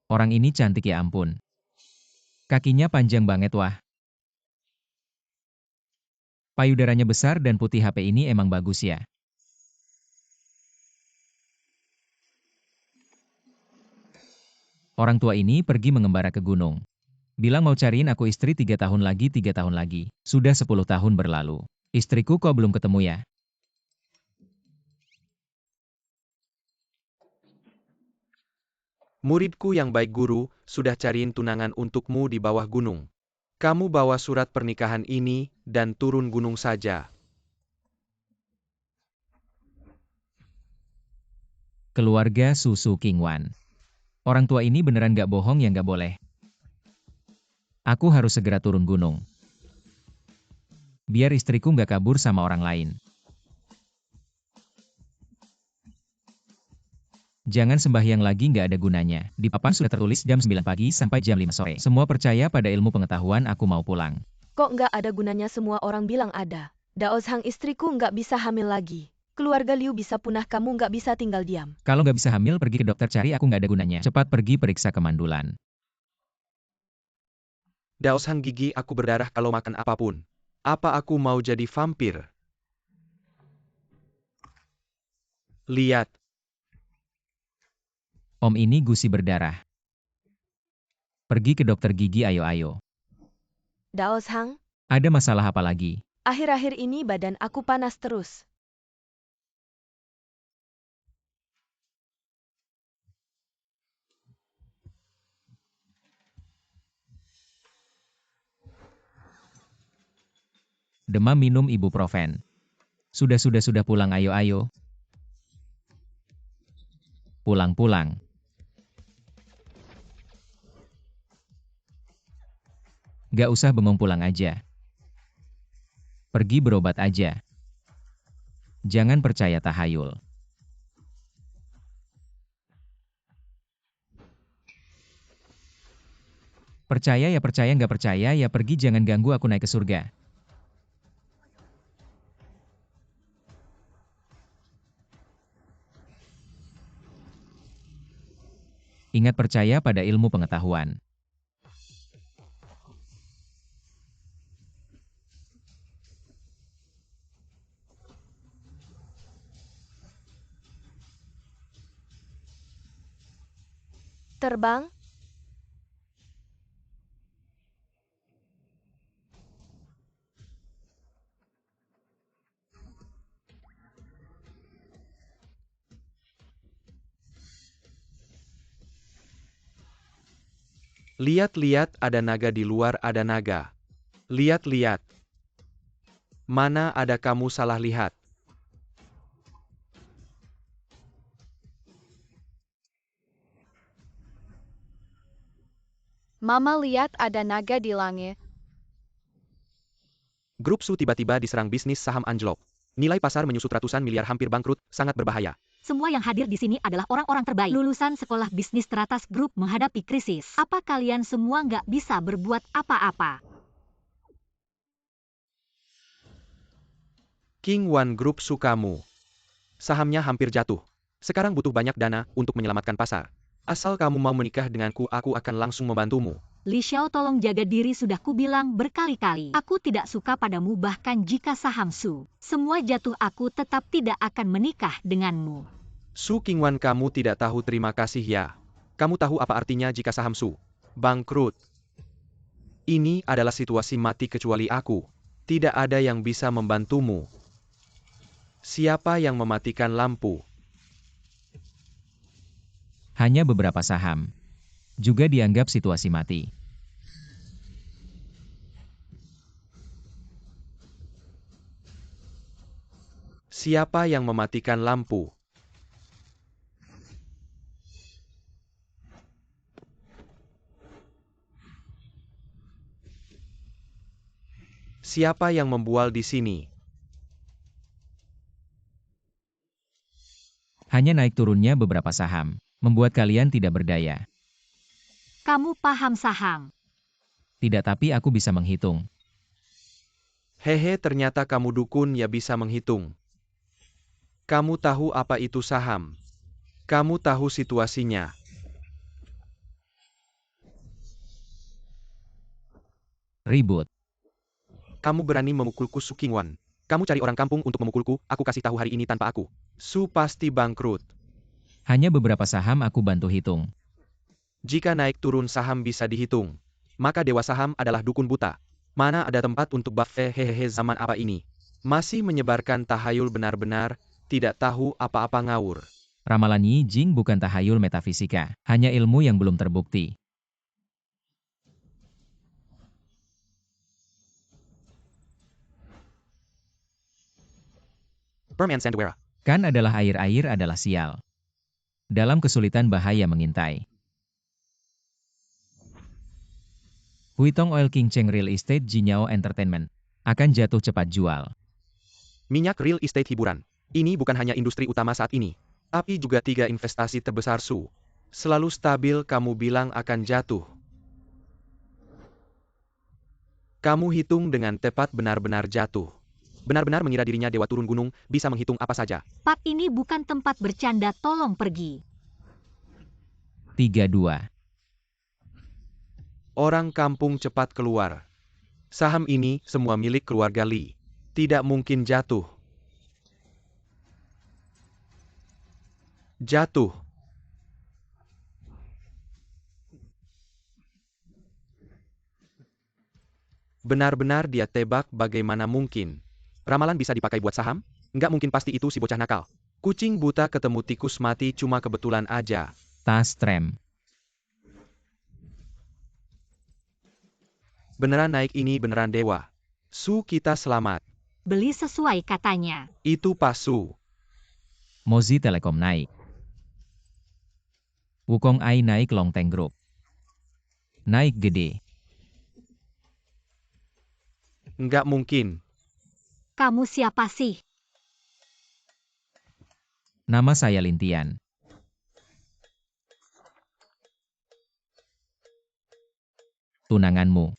Orang ini cantik ya ampun. Kakinya panjang banget wah. Payudaranya besar dan putih HP ini emang bagus ya. Orang tua ini pergi mengembara ke gunung. Bilang mau cariin aku istri 3 tahun lagi 3 tahun lagi. Sudah 10 tahun berlalu. Istriku kok belum ketemu ya? Muridku yang baik guru, sudah cariin tunangan untukmu di bawah gunung. Kamu bawa surat pernikahan ini, dan turun gunung saja. Keluarga Susu Kingwan. Orang tua ini beneran gak bohong ya gak boleh. Aku harus segera turun gunung. Biar istriku gak kabur sama orang lain. Jangan sembahyang lagi nggak ada gunanya. Di papan sudah tertulis jam 9 pagi sampai jam 5 sore. Semua percaya pada ilmu pengetahuan aku mau pulang. Kok nggak ada gunanya semua orang bilang ada. Daos Hang istriku nggak bisa hamil lagi. Keluarga Liu bisa punah kamu nggak bisa tinggal diam. Kalau nggak bisa hamil pergi ke dokter cari aku nggak ada gunanya. Cepat pergi periksa kemandulan. Daos Hang gigi aku berdarah kalau makan apapun. Apa aku mau jadi vampir? Lihat. Om ini gusi berdarah. Pergi ke dokter gigi ayo-ayo. Daos Hang, Ada masalah apa lagi? akhir-akhir ini badan aku panas terus. Demam minum ibuprofen. Sudah pulang ayo-ayo. Pulang-pulang. Gak usah bengong pulang aja. Pergi berobat aja. Jangan percaya tahayul. Percaya nggak percaya ya pergi jangan ganggu aku naik ke surga. Ingat percaya pada ilmu pengetahuan. Terbang? Lihat-lihat ada naga di luar ada naga. Lihat-lihat. Mana ada kamu salah lihat. Mama lihat ada naga di langit. Grup Su tiba-tiba diserang bisnis saham anjlok. Nilai pasar menyusut ratusan miliar hampir bangkrut, sangat berbahaya. Semua yang hadir di sini adalah orang-orang terbaik. Lulusan sekolah bisnis teratas grup menghadapi krisis. Apa kalian semua nggak bisa berbuat apa-apa? King One Group Su kamu. Sahamnya hampir jatuh. Sekarang butuh banyak dana untuk menyelamatkan pasar. Asal kamu mau menikah denganku aku akan langsung membantumu. Li Xiao tolong jaga diri sudah kubilang berkali-kali. Aku tidak suka padamu bahkan jika saham Su. Semua jatuh aku tetap tidak akan menikah denganmu. Su Qingwan kamu tidak tahu terima kasih ya. Kamu tahu apa artinya jika saham Su bangkrut? Ini adalah situasi mati kecuali aku. Tidak ada yang bisa membantumu. Siapa yang mematikan lampu? Hanya beberapa saham. Juga dianggap situasi mati. Siapa yang mematikan lampu? Siapa yang membual di sini? Hanya naik turunnya beberapa saham. Membuat kalian tidak berdaya. Kamu paham saham. Tidak tapi aku bisa menghitung. Hehe ternyata kamu dukun ya bisa menghitung. Kamu tahu apa itu saham? Kamu tahu situasinya. Ribut. Kamu berani memukulku Su Qingwan. Kamu cari orang kampung untuk memukulku, aku kasih tahu hari ini tanpa aku. Su pasti bangkrut. Hanya beberapa saham aku bantu hitung. Jika naik turun saham bisa dihitung, maka dewa saham adalah dukun buta. Mana ada tempat untuk buffet hehehe zaman apa ini? Masih menyebarkan tahayul benar-benar, tidak tahu apa-apa ngawur. Ramalan Yi Jing bukan tahayul metafisika, hanya ilmu yang belum terbukti. Perm and Sandiwara. Kan adalah air-air adalah sial. Dalam kesulitan bahaya mengintai. Huitong Oil King Cheng Real Estate Jinyao Entertainment akan jatuh cepat jual. Minyak real estate hiburan. Ini bukan hanya industri utama saat ini, tapi juga 3 investasi terbesar Su. Selalu stabil kamu bilang akan jatuh. Kamu hitung dengan tepat benar-benar jatuh. Benar-benar mengira dirinya dewa turun gunung, bisa menghitung apa saja. Pak, ini bukan tempat bercanda, tolong pergi. 32. Orang kampung cepat keluar. Saham ini semua milik keluarga Li. Tidak mungkin jatuh. Jatuh. Benar-benar dia tebak bagaimana mungkin. Ramalan bisa dipakai buat saham? Nggak mungkin, pasti itu si bocah nakal. Kucing buta ketemu tikus mati cuma kebetulan aja. Tas Trem. Beneran naik ini beneran dewa. Su kita selamat. Beli sesuai katanya. Itu pas Su. Mozi Telekom naik. Wukong Ai naik Longteng Group. Naik gede. Nggak mungkin. Kamu siapa sih? Nama saya Lintian. Tunanganmu.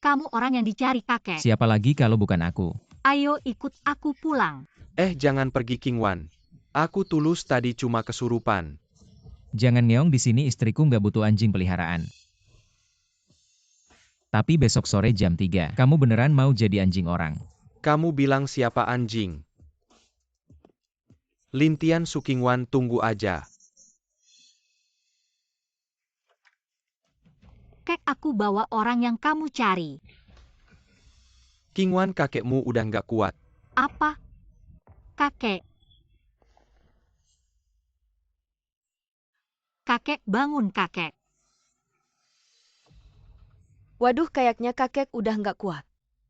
Kamu orang yang dicari kakek. Siapa lagi kalau bukan aku? Ayo ikut aku pulang. Jangan pergi Qingwan. Aku tulus tadi cuma kesurupan. Jangan ngeong di sini, istriku nggak butuh anjing peliharaan. Tapi besok sore jam 3, kamu beneran mau jadi anjing orang? Kamu bilang siapa anjing? Lintian Su Qingwan, tunggu aja. Kek, aku bawa orang yang kamu cari. Qingwan, kakekmu udah nggak kuat. Apa? Kakek. Kakek, bangun kakek. Waduh, kayaknya kakek udah nggak kuat.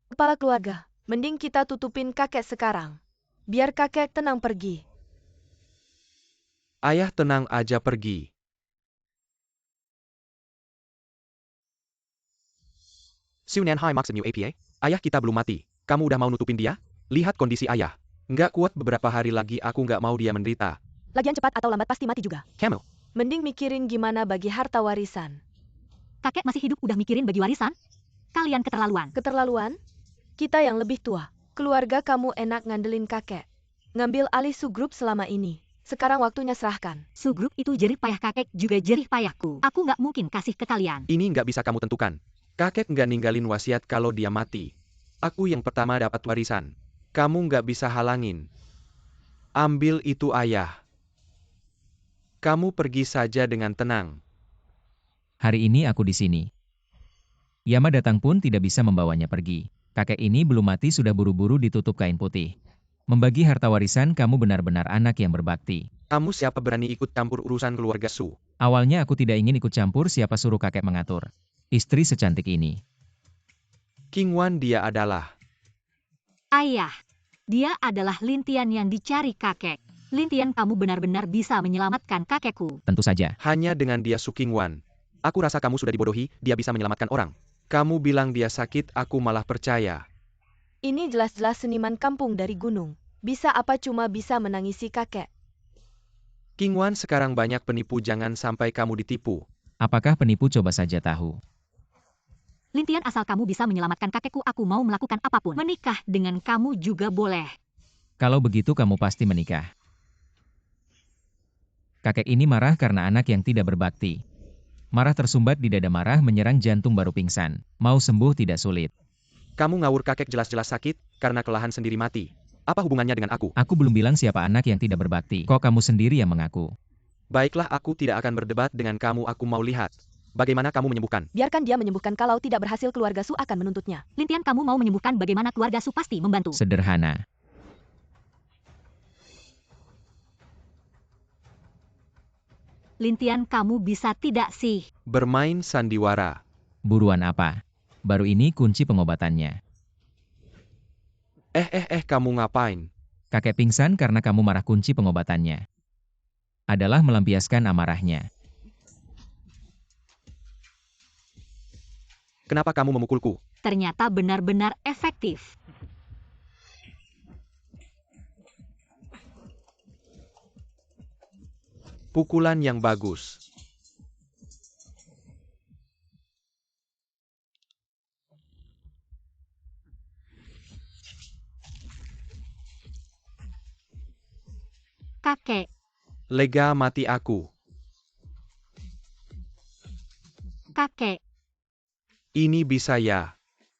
Kepala keluarga, mending kita tutupin kakek sekarang. Biar kakek tenang pergi. Ayah tenang aja pergi. Siunan Hai Maksud New APA? Ayah kita belum mati. Kamu udah mau nutupin dia? Lihat kondisi ayah. Nggak kuat beberapa hari lagi, aku nggak mau dia menderita. Lagian cepat atau lambat pasti mati juga. Camel. Mending mikirin gimana bagi harta warisan. Kakek masih hidup udah mikirin bagi warisan? Kalian keterlaluan. Keterlaluan? Kita yang lebih tua. Keluarga kamu enak ngandelin kakek. Ngambil alih Su Group selama ini. Sekarang waktunya serahkan. Su Group itu jerih payah kakek juga jerih payahku. Aku nggak mungkin kasih ke kalian. Ini nggak bisa kamu tentukan. Kakek nggak ninggalin wasiat kalau dia mati. Aku yang pertama dapat warisan. Kamu nggak bisa halangin. Ambil itu ayah. Kamu pergi saja dengan tenang. Hari ini aku di sini. Yama datang pun tidak bisa membawanya pergi. Kakek ini belum mati sudah buru-buru ditutup kain putih. Membagi harta warisan, kamu benar-benar anak yang berbakti. Kamu siapa berani ikut campur urusan keluarga Su? Awalnya aku tidak ingin ikut campur, siapa suruh kakek mengatur. Istri secantik ini. Qingwan, dia adalah. Ayah, dia adalah Lintian yang dicari kakek. Lintian, kamu benar-benar bisa menyelamatkan kakekku. Tentu saja. Hanya dengan dia Su Qingwan. Aku rasa kamu sudah dibodohi, dia bisa menyelamatkan orang. Kamu bilang dia sakit, aku malah percaya. Ini jelas-jelas seniman kampung dari gunung. Bisa apa cuma bisa menangisi kakek. Qingwan, sekarang banyak penipu, jangan sampai kamu ditipu. Apakah penipu, coba saja tahu. Lintian, asal kamu bisa menyelamatkan kakekku, aku mau melakukan apapun. Menikah dengan kamu juga boleh. Kalau begitu kamu pasti menikah. Kakek ini marah karena anak yang tidak berbakti. Marah tersumbat di dada, marah menyerang jantung baru pingsan. Mau sembuh tidak sulit. Kamu ngawur, kakek jelas-jelas sakit, karena kelelahan sendiri mati. Apa hubungannya dengan aku? Aku belum bilang siapa anak yang tidak berbakti. Kok kamu sendiri yang mengaku? Baiklah, aku tidak akan berdebat dengan kamu, aku mau lihat. Bagaimana kamu menyembuhkan? Biarkan dia menyembuhkan, kalau tidak berhasil keluarga Su akan menuntutnya. Lintian, kamu mau menyembuhkan, bagaimana keluarga Su pasti membantu. Sederhana. Lintian, kamu bisa tidak sih? Bermain sandiwara. Buruan apa? Baru ini kunci pengobatannya. Kamu ngapain? Kakek pingsan karena kamu marah. Kunci pengobatannya adalah melampiaskan amarahnya. Kenapa kamu memukulku? Ternyata benar-benar efektif. Pukulan yang bagus. Kakek, Lega mati aku. kakek, Ini bisa ya.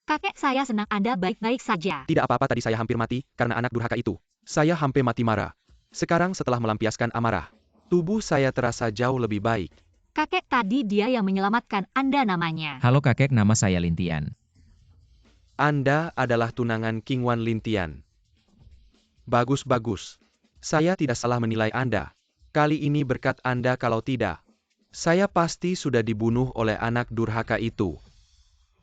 kakek, saya senang Anda baik-baik saja. Tidak apa-apa, tadi saya hampir mati, karena anak durhaka itu. Saya hampir mati marah. Sekarang setelah melampiaskan amarah, tubuh saya terasa jauh lebih baik. Kakek, tadi dia yang menyelamatkan Anda namanya. Halo kakek, nama saya Lintian. Anda adalah tunangan King Wan Lintian. Bagus-bagus. Saya tidak salah menilai Anda. Kali ini berkat Anda, kalau tidak, saya pasti sudah dibunuh oleh anak durhaka itu.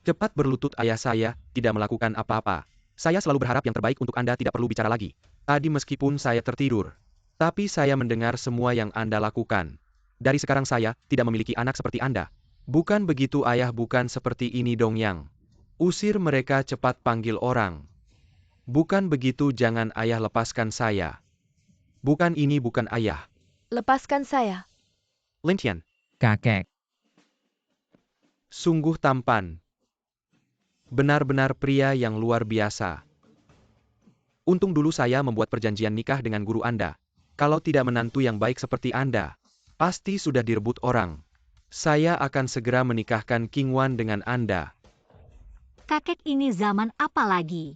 Cepat berlutut, ayah saya tidak melakukan apa-apa. Saya selalu berharap yang terbaik untuk Anda, tidak perlu bicara lagi. Tadi meskipun saya tertidur, tapi saya mendengar semua yang Anda lakukan. Dari sekarang saya tidak memiliki anak seperti Anda. Bukan begitu ayah, bukan seperti ini dong yang. Usir mereka, cepat panggil orang. Bukan begitu, jangan ayah, lepaskan saya. Bukan, ini bukan ayah. Lepaskan saya. Lintian, Kakek, sungguh tampan. Benar-benar pria yang luar biasa. Untung dulu saya membuat perjanjian nikah dengan guru Anda. Kalau tidak menantu yang baik seperti Anda, pasti sudah direbut orang. Saya akan segera menikahkan King Wan dengan Anda. Kakek, ini zaman apa lagi?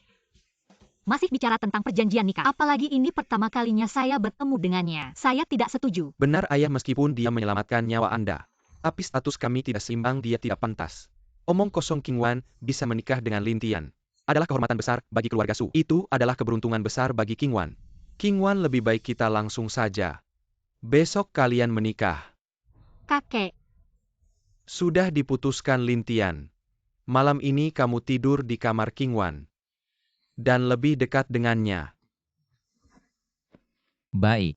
Masih bicara tentang perjanjian nikah. Apalagi ini pertama kalinya saya bertemu dengannya. Saya tidak setuju. Benar ayah, meskipun dia menyelamatkan nyawa Anda. Tapi status kami tidak seimbang, dia tidak pantas. Omong kosong, King Wan bisa menikah dengan Lintian. Adalah kehormatan besar bagi keluarga Su. Itu adalah keberuntungan besar bagi King Wan. King Wan, lebih baik kita langsung saja. Besok kalian menikah. Kakek, Sudah diputuskan, Lintian. Malam ini kamu tidur di kamar King Wan. Dan lebih dekat dengannya. baik.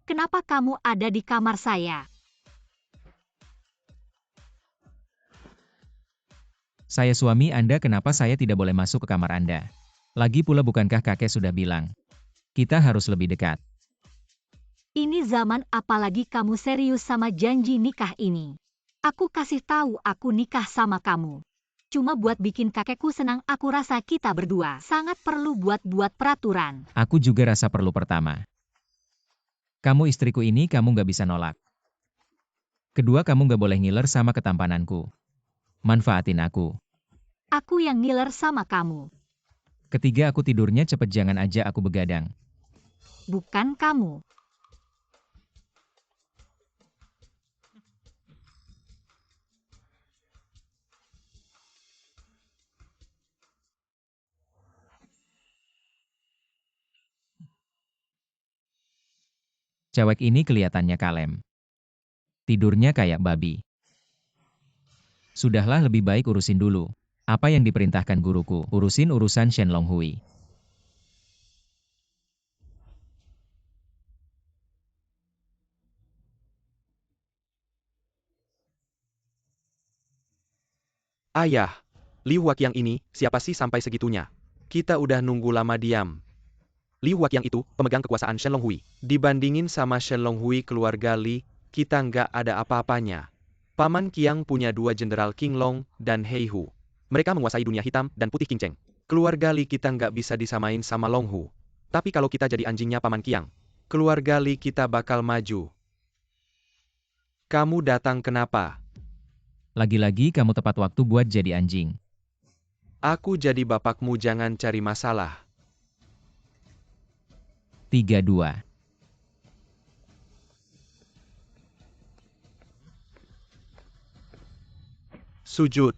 kenapa kamu ada di kamar saya? Saya suami Anda, kenapa saya tidak boleh masuk ke kamar Anda? Lagi pula bukankah kakek sudah bilang, kita harus lebih dekat. Ini zaman apalagi kamu serius sama janji nikah ini. Aku kasih tahu aku nikah sama kamu. Cuma buat bikin kakekku senang, aku rasa kita berdua sangat perlu buat peraturan. Aku juga rasa perlu. Pertama, kamu istriku ini kamu nggak bisa nolak. Kedua, kamu nggak boleh ngiler sama ketampananku. Manfaatin aku. Aku yang ngiler sama kamu, Ketiga, aku tidurnya cepet, jangan aja aku begadang. bukan kamu. Cewek ini kelihatannya kalem. Tidurnya kayak babi. Sudahlah, lebih baik urusin dulu apa yang diperintahkan guruku. Urusin urusan Shenlong Hui. Ayah, Liu Huaqiang ini, siapa sih sampai segitunya? Kita udah nunggu lama diam. Liu Huaqiang itu, pemegang kekuasaan Shenlong Hui. Dibandingin sama Shenlong Hui keluarga Li, kita nggak ada apa-apanya. Paman Qiang punya dua jenderal King Long dan Hei Hu. Mereka menguasai dunia hitam dan putih Qingcheng. Keluarga Li kita nggak bisa disamain sama Long Hu. Tapi kalau kita jadi anjingnya Paman Qiang, keluarga Li kita bakal maju. Kamu datang kenapa? Lagi-lagi kamu tepat waktu buat jadi anjing. Aku jadi bapakmu, jangan cari masalah. 3-2. Sujud.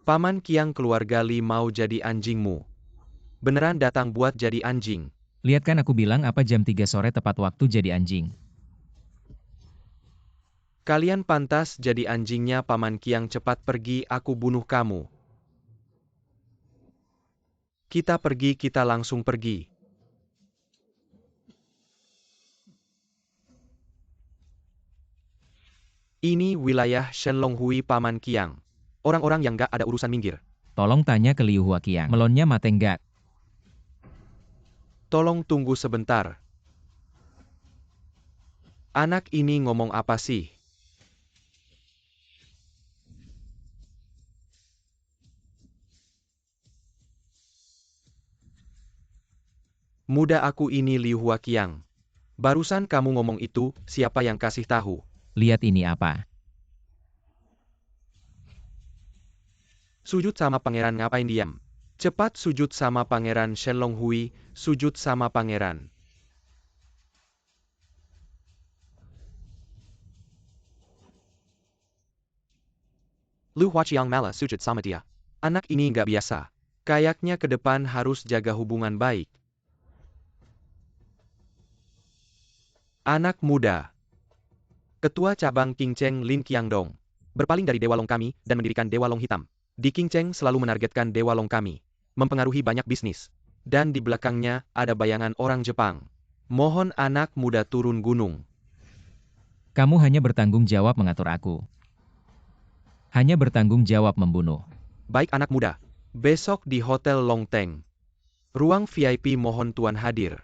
Paman Qiang, keluarga Li mau jadi anjingmu. Beneran datang buat jadi anjing. Lihat kan aku bilang apa jam 3 sore tepat waktu jadi anjing. Kalian pantas jadi anjingnya Paman Qiang, cepat pergi, aku bunuh kamu. Kita pergi, kita langsung pergi. Ini wilayah Shenlonghui Paman Qiang. Orang-orang yang gak ada urusan minggir. Tolong tanya ke Liu Huaqiang. Melonnya mate nggak? Tolong tunggu sebentar. Anak ini ngomong apa sih? Muda aku ini Liu Huaqiang. Barusan kamu ngomong itu, siapa yang kasih tahu? Lihat ini apa? Sujud sama pangeran, ngapain diam? Cepat sujud sama pangeran Shenlonghui, sujud sama pangeran. Liu Huaqiang malah sujud sama dia. Anak ini nggak biasa. Kayaknya ke depan harus jaga hubungan baik. Anak muda. Ketua cabang Qingcheng Lin Qiangdong. Berpaling dari Dewa Long kami, dan mendirikan Dewa Long Hitam. Di Qingcheng selalu menargetkan Dewa Long kami. Mempengaruhi banyak bisnis. Dan di belakangnya, ada bayangan orang Jepang. Mohon anak muda turun gunung. Kamu hanya bertanggung jawab mengatur aku. Hanya bertanggung jawab membunuh. Baik anak muda. Besok di Hotel Long Teng. Ruang VIP, mohon tuan hadir.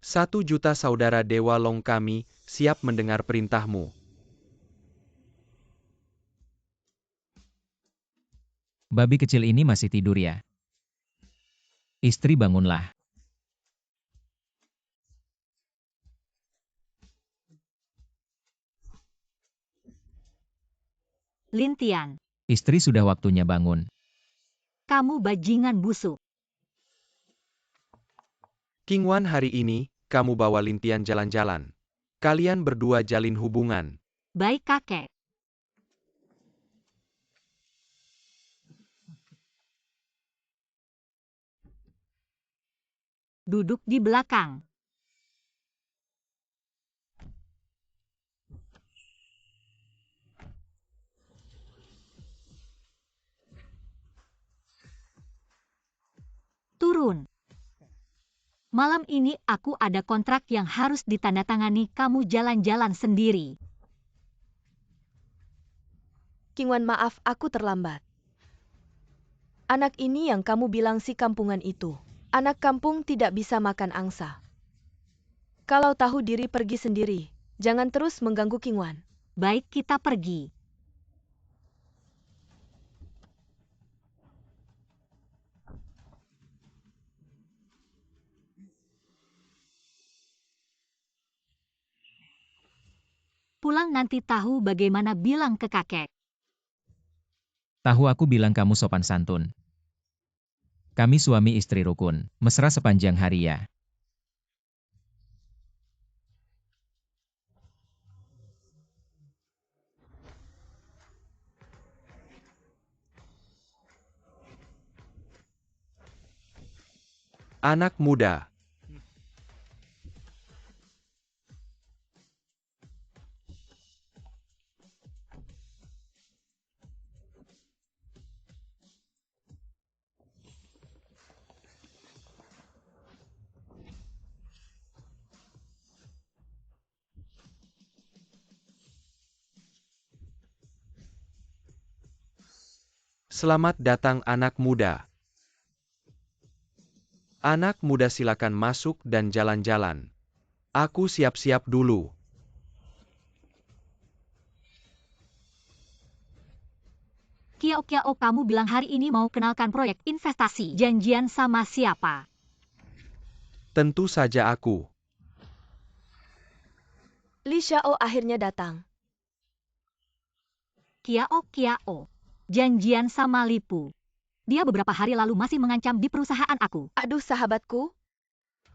1 juta saudara Dewa Long kami, siap mendengar perintahmu. Babi kecil ini masih tidur ya? Istri, bangunlah. Lin Tian, Istri, sudah waktunya bangun. kamu bajingan busuk. King Wan, hari ini, kamu bawa Lin Tian jalan-jalan. Kalian berdua jalin hubungan. Baik kakek. Duduk di belakang. Turun. Malam ini aku ada kontrak yang harus ditandatangani, kamu jalan-jalan sendiri. King Wan, maaf, aku terlambat. Anak ini yang kamu bilang si kampungan itu. Anak kampung tidak bisa makan angsa. Kalau tahu diri pergi sendiri. Jangan terus mengganggu King Wan. Baik, kita pergi. Pulang nanti tahu bagaimana bilang ke kakek. Tahu aku bilang kamu sopan santun. Kami suami istri rukun, mesra sepanjang hari ya. Anak muda. Selamat datang anak muda. Anak muda, silakan masuk dan jalan-jalan. Aku siap-siap dulu. Kiao, kamu bilang hari ini mau kenalkan proyek investasi. Janjian sama siapa? Tentu saja aku. Li Xiao akhirnya datang. Kiao, janjian sama Lipu. Dia beberapa hari lalu masih mengancam di perusahaan aku. Aduh sahabatku.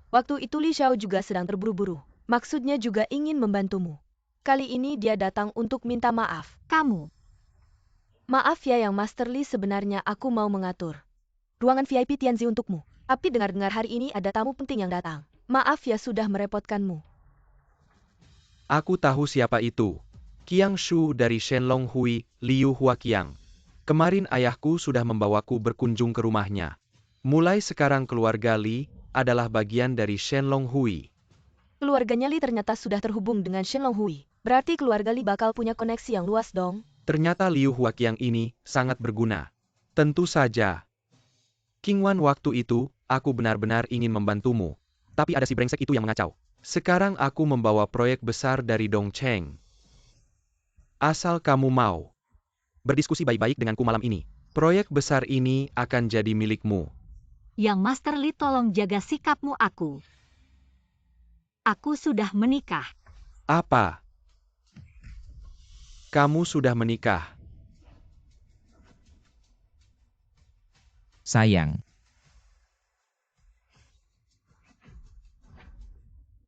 Waktu itu Li Xiao juga sedang terburu-buru. Maksudnya juga ingin membantumu. Kali ini dia datang untuk minta maaf. Kamu, Maaf ya yang Master Li, sebenarnya aku mau mengatur ruangan VIP Tianzi untukmu. Tapi dengar-dengar hari ini ada tamu penting yang datang. Maaf ya sudah merepotkanmu. Aku tahu siapa itu. Qiang Shu dari Shenlong Hui, Liu Huaqiang. Kemarin ayahku sudah membawaku berkunjung ke rumahnya. Mulai sekarang keluarga Li adalah bagian dari Shenlong Hui. Keluarganya Li ternyata sudah terhubung dengan Shenlong Hui. Berarti keluarga Li bakal punya koneksi yang luas dong. Ternyata Liu Huaqiang ini sangat berguna. Tentu saja. Qingwan, waktu itu, aku benar-benar ingin membantumu. Tapi ada si brengsek itu yang mengacau. Sekarang aku membawa proyek besar dari Dongcheng. Asal kamu mau berdiskusi baik-baik denganku malam ini, proyek besar ini akan jadi milikmu. yang Master Li tolong jaga sikapmu aku. Aku sudah menikah. Apa? Kamu sudah menikah? Sayang,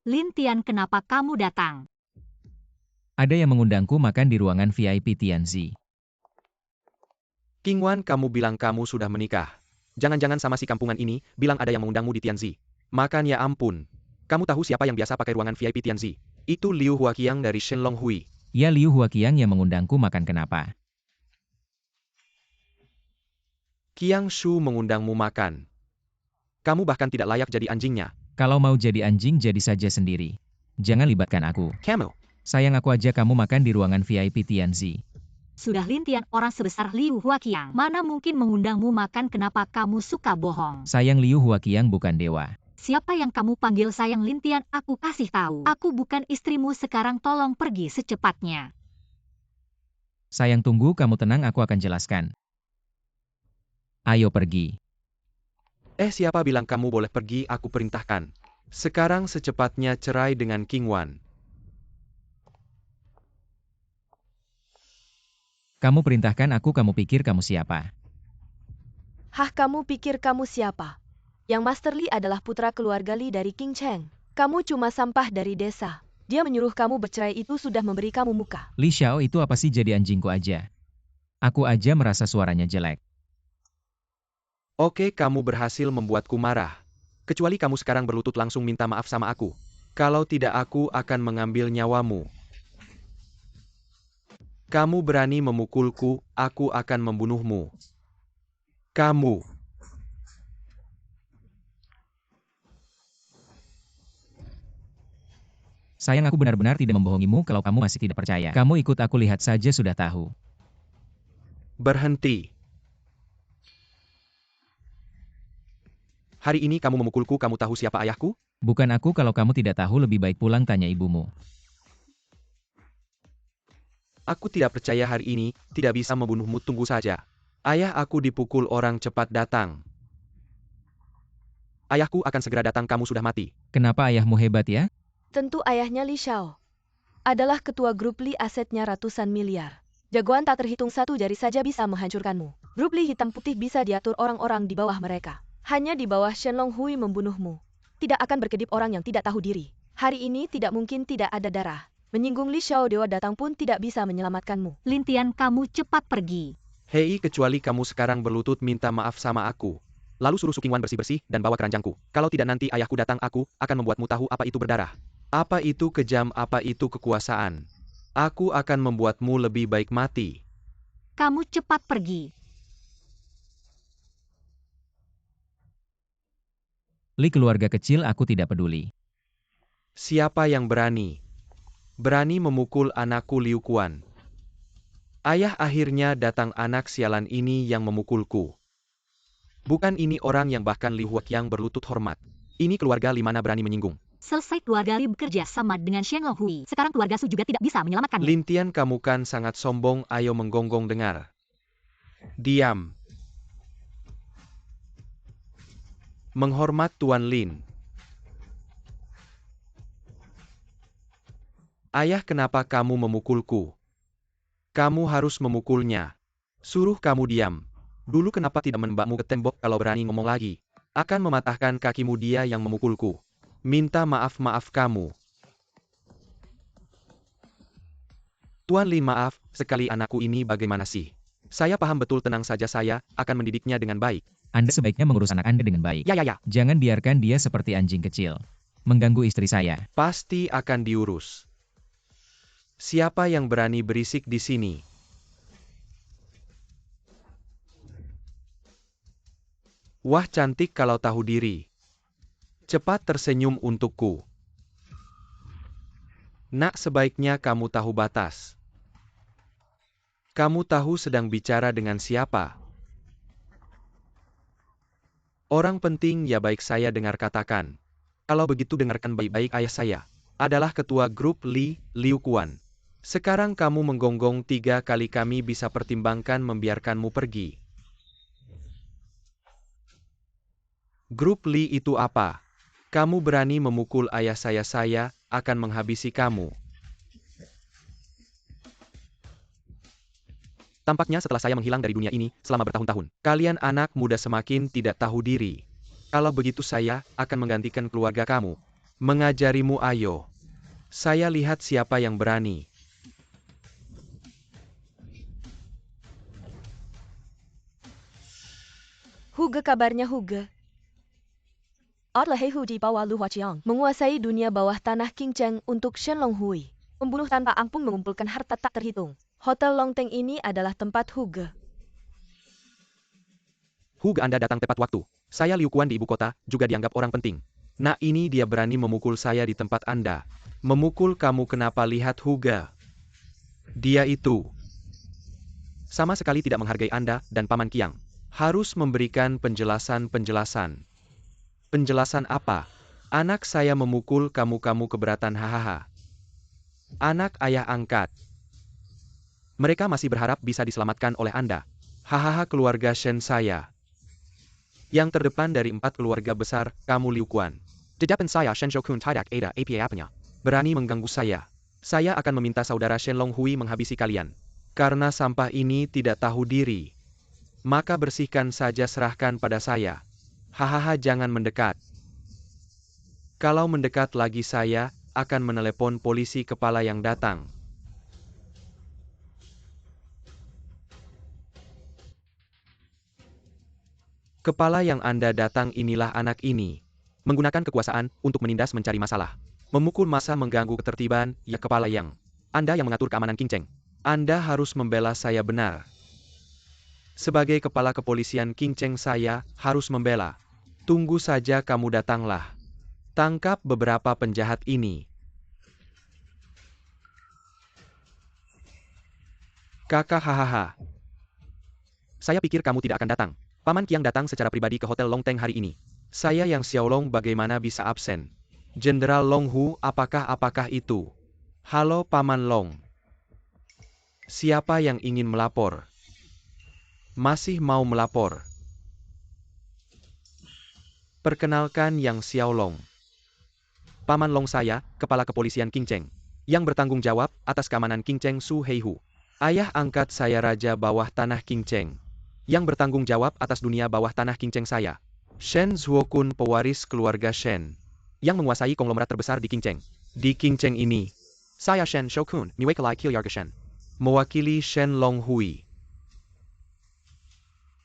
Lin Tian, kenapa kamu datang? ada yang mengundangku makan di ruangan VIP Tianzi. Qingwan, kamu bilang kamu sudah menikah. Jangan-jangan sama si kampungan ini bilang ada yang mengundangmu di Tianzi. Makan ya ampun. Kamu tahu siapa yang biasa pakai ruangan VIP Tianzi? Itu Liu Huaqiang dari Shenlong Hui. Ya, Liu Huaqiang yang mengundangku makan, kenapa? Qiang Shu mengundangmu makan. Kamu bahkan tidak layak jadi anjingnya. Kalau mau jadi anjing, jadi saja sendiri. Jangan libatkan aku. Camel. Sayang, aku aja kamu makan di ruangan VIP Tianzi. Sudah Lin Tian, orang sebesar Liu Huaqiang mana mungkin mengundangmu makan, kenapa kamu suka bohong? Sayang, Liu Huaqiang bukan dewa. Siapa yang kamu panggil sayang? Lin Tian, aku kasih tahu. Aku bukan istrimu, sekarang tolong pergi secepatnya. Sayang, tunggu, kamu tenang, aku akan jelaskan. Ayo pergi. Siapa bilang kamu boleh pergi? Aku perintahkan. Sekarang secepatnya cerai dengan Qingwan. Kamu perintahkan aku, kamu pikir kamu siapa? Hah, kamu pikir kamu siapa? Yang Master Li adalah putra keluarga Li dari King Cheng. Kamu cuma sampah dari desa. Dia menyuruh kamu bercerai, itu sudah memberi kamu muka. Li Xiao itu apa sih, jadi anjingku aja. Aku aja merasa suaranya jelek. Oke, kamu berhasil membuatku marah. Kecuali kamu sekarang berlutut langsung minta maaf sama aku. Kalau tidak, aku akan mengambil nyawamu. Kamu berani memukulku, aku akan membunuhmu. Kamu. Sayang, aku benar-benar tidak membohongimu. Kalau kamu masih tidak percaya, kamu ikut aku lihat saja, sudah tahu. Berhenti. Hari ini kamu memukulku, kamu tahu siapa ayahku? Bukan aku, kalau kamu tidak tahu lebih baik pulang tanya ibumu. Aku tidak percaya hari ini tidak bisa membunuhmu, tunggu saja. Ayah aku dipukul orang, cepat datang. Ayahku akan segera datang, kamu sudah mati. Kenapa ayahmu hebat ya? Tentu ayahnya Li Xiao adalah ketua grup Li, asetnya ratusan miliar. Jagoan tak terhitung, satu jari saja bisa menghancurkanmu. Grup Li hitam putih bisa diatur orang-orang di bawah mereka. Hanya di bawah Shenlong Hui membunuhmu. Tidak akan berkedip orang yang tidak tahu diri. Hari ini tidak mungkin tidak ada darah. Menyinggung Li Xiao, dewa datang pun tidak bisa menyelamatkanmu. Lin Tian, kamu cepat pergi. Hei, kecuali kamu sekarang berlutut minta maaf sama aku. Lalu suruh Qingwan bersih-bersih dan bawa keranjangku. Kalau tidak nanti ayahku datang, aku akan membuatmu tahu apa itu berdarah. Apa itu kejam, apa itu kekuasaan. Aku akan membuatmu lebih baik mati. Kamu cepat pergi. Li keluarga kecil, aku tidak peduli. Siapa yang berani? Berani memukul anakku Liu Quan. Ayah, akhirnya datang anak sialan ini yang memukulku. Bukan ini orang yang bahkan Li Huaqiang berlutut hormat. Ini keluarga Li mana berani menyinggung. Selesai keluarga Li bekerja sama dengan Shenlong Hui. Sekarang keluarga Su juga tidak bisa menyelamatkanmu. Lin Tian, kamu kan sangat sombong, ayo menggonggong dengar. Diam. Menghormat Tuan Lin. Ayah, kenapa kamu memukulku? Kamu harus memukulnya. Suruh kamu diam. Dulu kenapa tidak menembakmu ke tembok kalau berani ngomong lagi? Akan mematahkan kakimu dia yang memukulku. Minta maaf kamu. Tuan Lin, maaf, sekali anakku ini bagaimana sih? Saya paham betul, tenang saja, saya akan mendidiknya dengan baik. Anda sebaiknya mengurus anak Anda dengan baik. Ya. Jangan biarkan dia seperti anjing kecil. Mengganggu istri saya. Pasti akan diurus. Siapa yang berani berisik di sini? Wah, cantik kalau tahu diri. Cepat tersenyum untukku. Nak, sebaiknya kamu tahu batas. Kamu tahu sedang bicara dengan siapa? Orang penting ya, baik, saya dengar, katakan. Kalau begitu dengarkan baik-baik, ayah saya adalah ketua grup Liu Quan. Sekarang kamu menggonggong 3 kali, kami bisa pertimbangkan membiarkanmu pergi. Grup Li itu apa? Kamu berani memukul ayah saya akan menghabisi kamu. Tampaknya setelah saya menghilang dari dunia ini selama bertahun-tahun, kalian anak muda semakin tidak tahu diri. Kalau begitu saya akan menggantikan keluarga kamu. Mengajarimu, ayo. Saya lihat siapa yang berani. Huge, kabarnya Huge. Menguasai dunia bawah tanah Qingcheng untuk Shenlong Hui. Membunuh tanpa ampun, mengumpulkan harta tak terhitung. Hotel Longteng ini adalah tempat Huge. Huge, Anda datang tepat waktu. Saya Liu Quan di ibu kota, juga dianggap orang penting. Nah, ini dia berani memukul saya di tempat Anda. Memukul kamu, kenapa? Lihat Huge. Dia itu sama sekali tidak menghargai Anda dan Paman Qiang. Harus memberikan penjelasan. Penjelasan apa? Anak saya memukul kamu keberatan, hahaha. Anak ayah angkat. Mereka masih berharap bisa diselamatkan oleh Anda. Hahaha, keluarga Shen saya. Yang terdepan dari 4 keluarga besar, kamu Liu Quan. Di depan saya Shen Shokun tidak ada apa-apanya. Berani mengganggu saya. Saya akan meminta saudara Shenlong Hui menghabisi kalian. Karena sampah ini tidak tahu diri. Maka bersihkan saja, serahkan pada saya. Hahaha, jangan mendekat. Kalau mendekat lagi saya akan menelepon polisi kepala yang datang. Kepala yang Anda datang inilah anak ini. Menggunakan kekuasaan untuk menindas, mencari masalah. Memukul massa, mengganggu ketertiban, ya kepala yang. Anda yang mengatur keamanan Qingcheng. Anda harus membela saya, benar. Sebagai kepala kepolisian Qingcheng saya harus membela. Tunggu saja, kamu datanglah. Tangkap beberapa penjahat ini. Kakak, hahaha. Saya pikir kamu tidak akan datang. Paman Qiang datang secara pribadi ke Hotel Longteng hari ini. Saya yang Xiaolong bagaimana bisa absen? Jenderal Long Hu, apakah itu? Halo Paman Long. Siapa yang ingin melapor? Masih mau melapor? Perkenalkan, yang Xiaolong. Paman Long, saya, kepala kepolisian Qingcheng. Yang bertanggung jawab atas keamanan Qingcheng, Su Heihu. Ayah angkat saya raja bawah tanah Qingcheng. Yang bertanggung jawab atas dunia bawah tanah Qingcheng saya. Shen Zuokun, pewaris keluarga Shen. Yang menguasai konglomerat terbesar di Qingcheng. Di Qingcheng ini, saya Shen Shokun, mewakili keluarga Shen. Mewakili Shen Long Hui.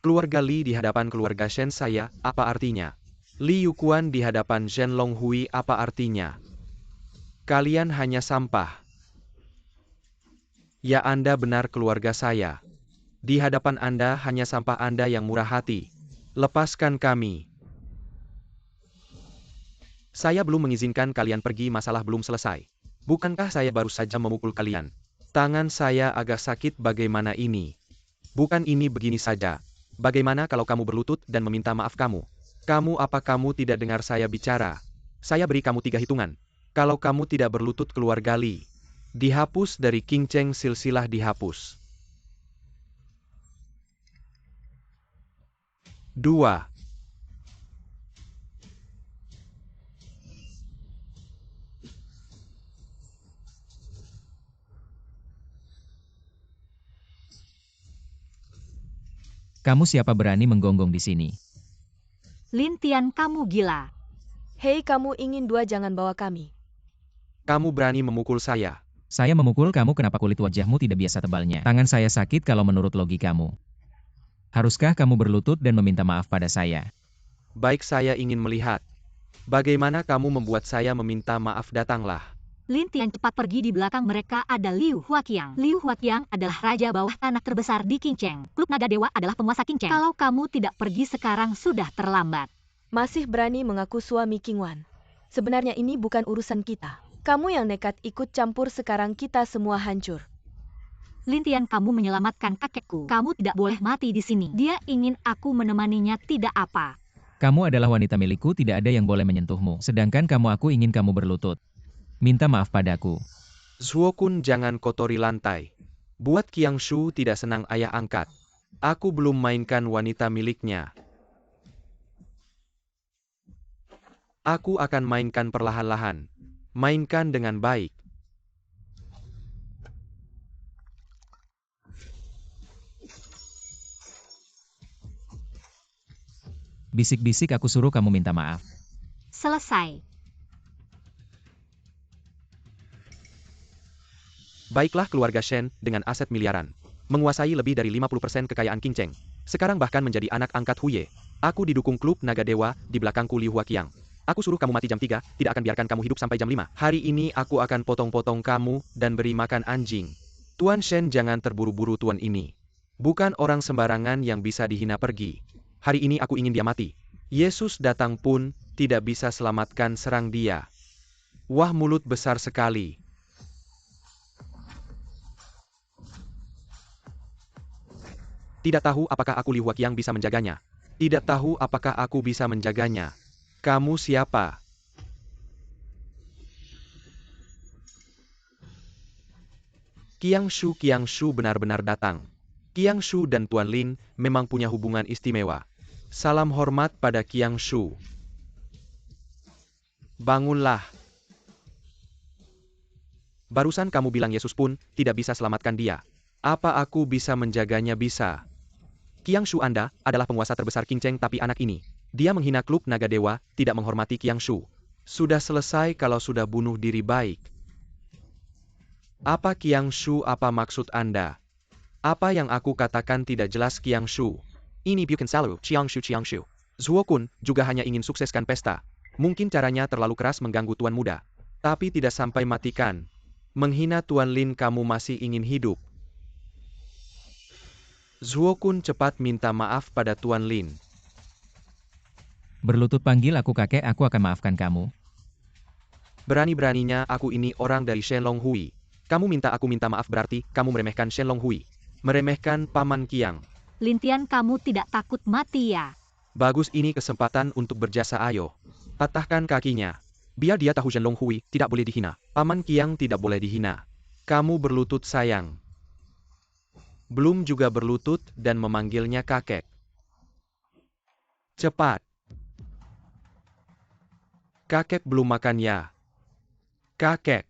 Keluarga Li di hadapan keluarga Shen saya, apa artinya? Liu Quan di hadapan Shen Long Hui, apa artinya? Kalian hanya sampah. Ya, Anda benar, keluarga saya. Di hadapan Anda hanya sampah, Anda yang murah hati. Lepaskan kami. Saya belum mengizinkan kalian pergi, masalah belum selesai. Bukankah saya baru saja memukul kalian? Tangan saya agak sakit, bagaimana ini? Bukan ini begini saja. Bagaimana kalau kamu berlutut dan meminta maaf kamu? Apa kamu tidak dengar saya bicara? Saya beri kamu 3 hitungan. Kalau kamu tidak berlutut, keluarga Li dihapus dari Qingcheng, silsilah dihapus. 2. Kamu siapa berani menggonggong di sini? Lin Tian, kamu gila. Hei, kamu ingin dua, jangan bawa kami. Kamu berani memukul saya. Saya memukul kamu, kenapa kulit wajahmu tidak biasa tebalnya? Tangan saya sakit kalau menurut logikamu. Haruskah kamu berlutut dan meminta maaf pada saya? Baik, saya ingin melihat. Bagaimana kamu membuat saya meminta maaf, datanglah. Lin Tian cepat pergi. Di belakang mereka ada Liu Huaqiang. Liu Huaqiang adalah raja bawah tanah terbesar di Qingcheng. Klub Naga Dewa adalah penguasa Qingcheng. Kalau kamu tidak pergi sekarang sudah terlambat. Masih berani mengaku suami Qingwan. Sebenarnya ini bukan urusan kita. Kamu yang nekat ikut campur, sekarang kita semua hancur. Lin Tian, kamu menyelamatkan kakekku. Kamu tidak boleh mati di sini. Dia ingin aku menemaninya, tidak apa. Kamu adalah wanita milikku, tidak ada yang boleh menyentuhmu. Sedangkan aku ingin kamu berlutut. Minta maaf padaku. Zuokun, jangan kotori lantai. Buat Qiangshu tidak senang ayah angkat. Aku belum mainkan wanita miliknya. Aku akan mainkan perlahan-lahan. Mainkan dengan baik. Bisik-bisik aku suruh kamu minta maaf. Selesai. Baiklah, keluarga Shen, dengan aset miliaran. Menguasai lebih dari 50% kekayaan Qingcheng. Sekarang bahkan menjadi anak angkat Huye. Aku didukung klub Naga Dewa, di belakangku Liu Huaqiang. Aku suruh kamu mati jam 3, tidak akan biarkan kamu hidup sampai jam 5. Hari ini aku akan potong-potong kamu, dan beri makan anjing. Tuan Shen, jangan terburu-buru, tuan ini. Bukan orang sembarangan yang bisa dihina pergi. Hari ini aku ingin dia mati. Yesus datang pun, tidak bisa selamatkan, serang dia. Wah, mulut besar sekali. Tidak tahu apakah aku Liu Huaqiang bisa menjaganya. Tidak tahu apakah aku bisa menjaganya. Kamu siapa? Qiangshu benar-benar datang. Qiangshu dan Tuan Lin memang punya hubungan istimewa. Salam hormat pada Qiangshu. Bangunlah. Barusan kamu bilang Yesus pun tidak bisa selamatkan dia. Apa aku bisa menjaganya? Bisa. Qiangshu, Anda adalah penguasa terbesar Qingcheng, tapi anak ini, dia menghina klub Naga Dewa, tidak menghormati Qiangshu. Sudah selesai kalau sudah bunuh diri, baik. Apa Qiangshu, apa maksud Anda? Apa yang aku katakan tidak jelas, Qiangshu? Ini bukan selalu Qiangshu. Zuokun juga hanya ingin sukseskan pesta. Mungkin caranya terlalu keras mengganggu tuan muda. Tapi tidak sampai matikan. Menghina Tuan Lin, kamu masih ingin hidup. Zuokun cepat minta maaf pada Tuan Lin. Berlutut, panggil aku kakek, aku akan maafkan kamu. Berani-beraninya aku ini orang dari Shenlong Hui. Kamu minta aku minta maaf, berarti kamu meremehkan Shenlong Hui. Meremehkan Paman Qiang. Lin Tian, kamu tidak takut mati ya? Bagus, ini kesempatan untuk berjasa, ayo. Patahkan kakinya. Biar dia tahu Shenlong Hui tidak boleh dihina. Paman Qiang tidak boleh dihina. Kamu berlutut, sayang. Belum juga berlutut dan memanggilnya kakek. Cepat. Kakek belum makan ya. Kakek.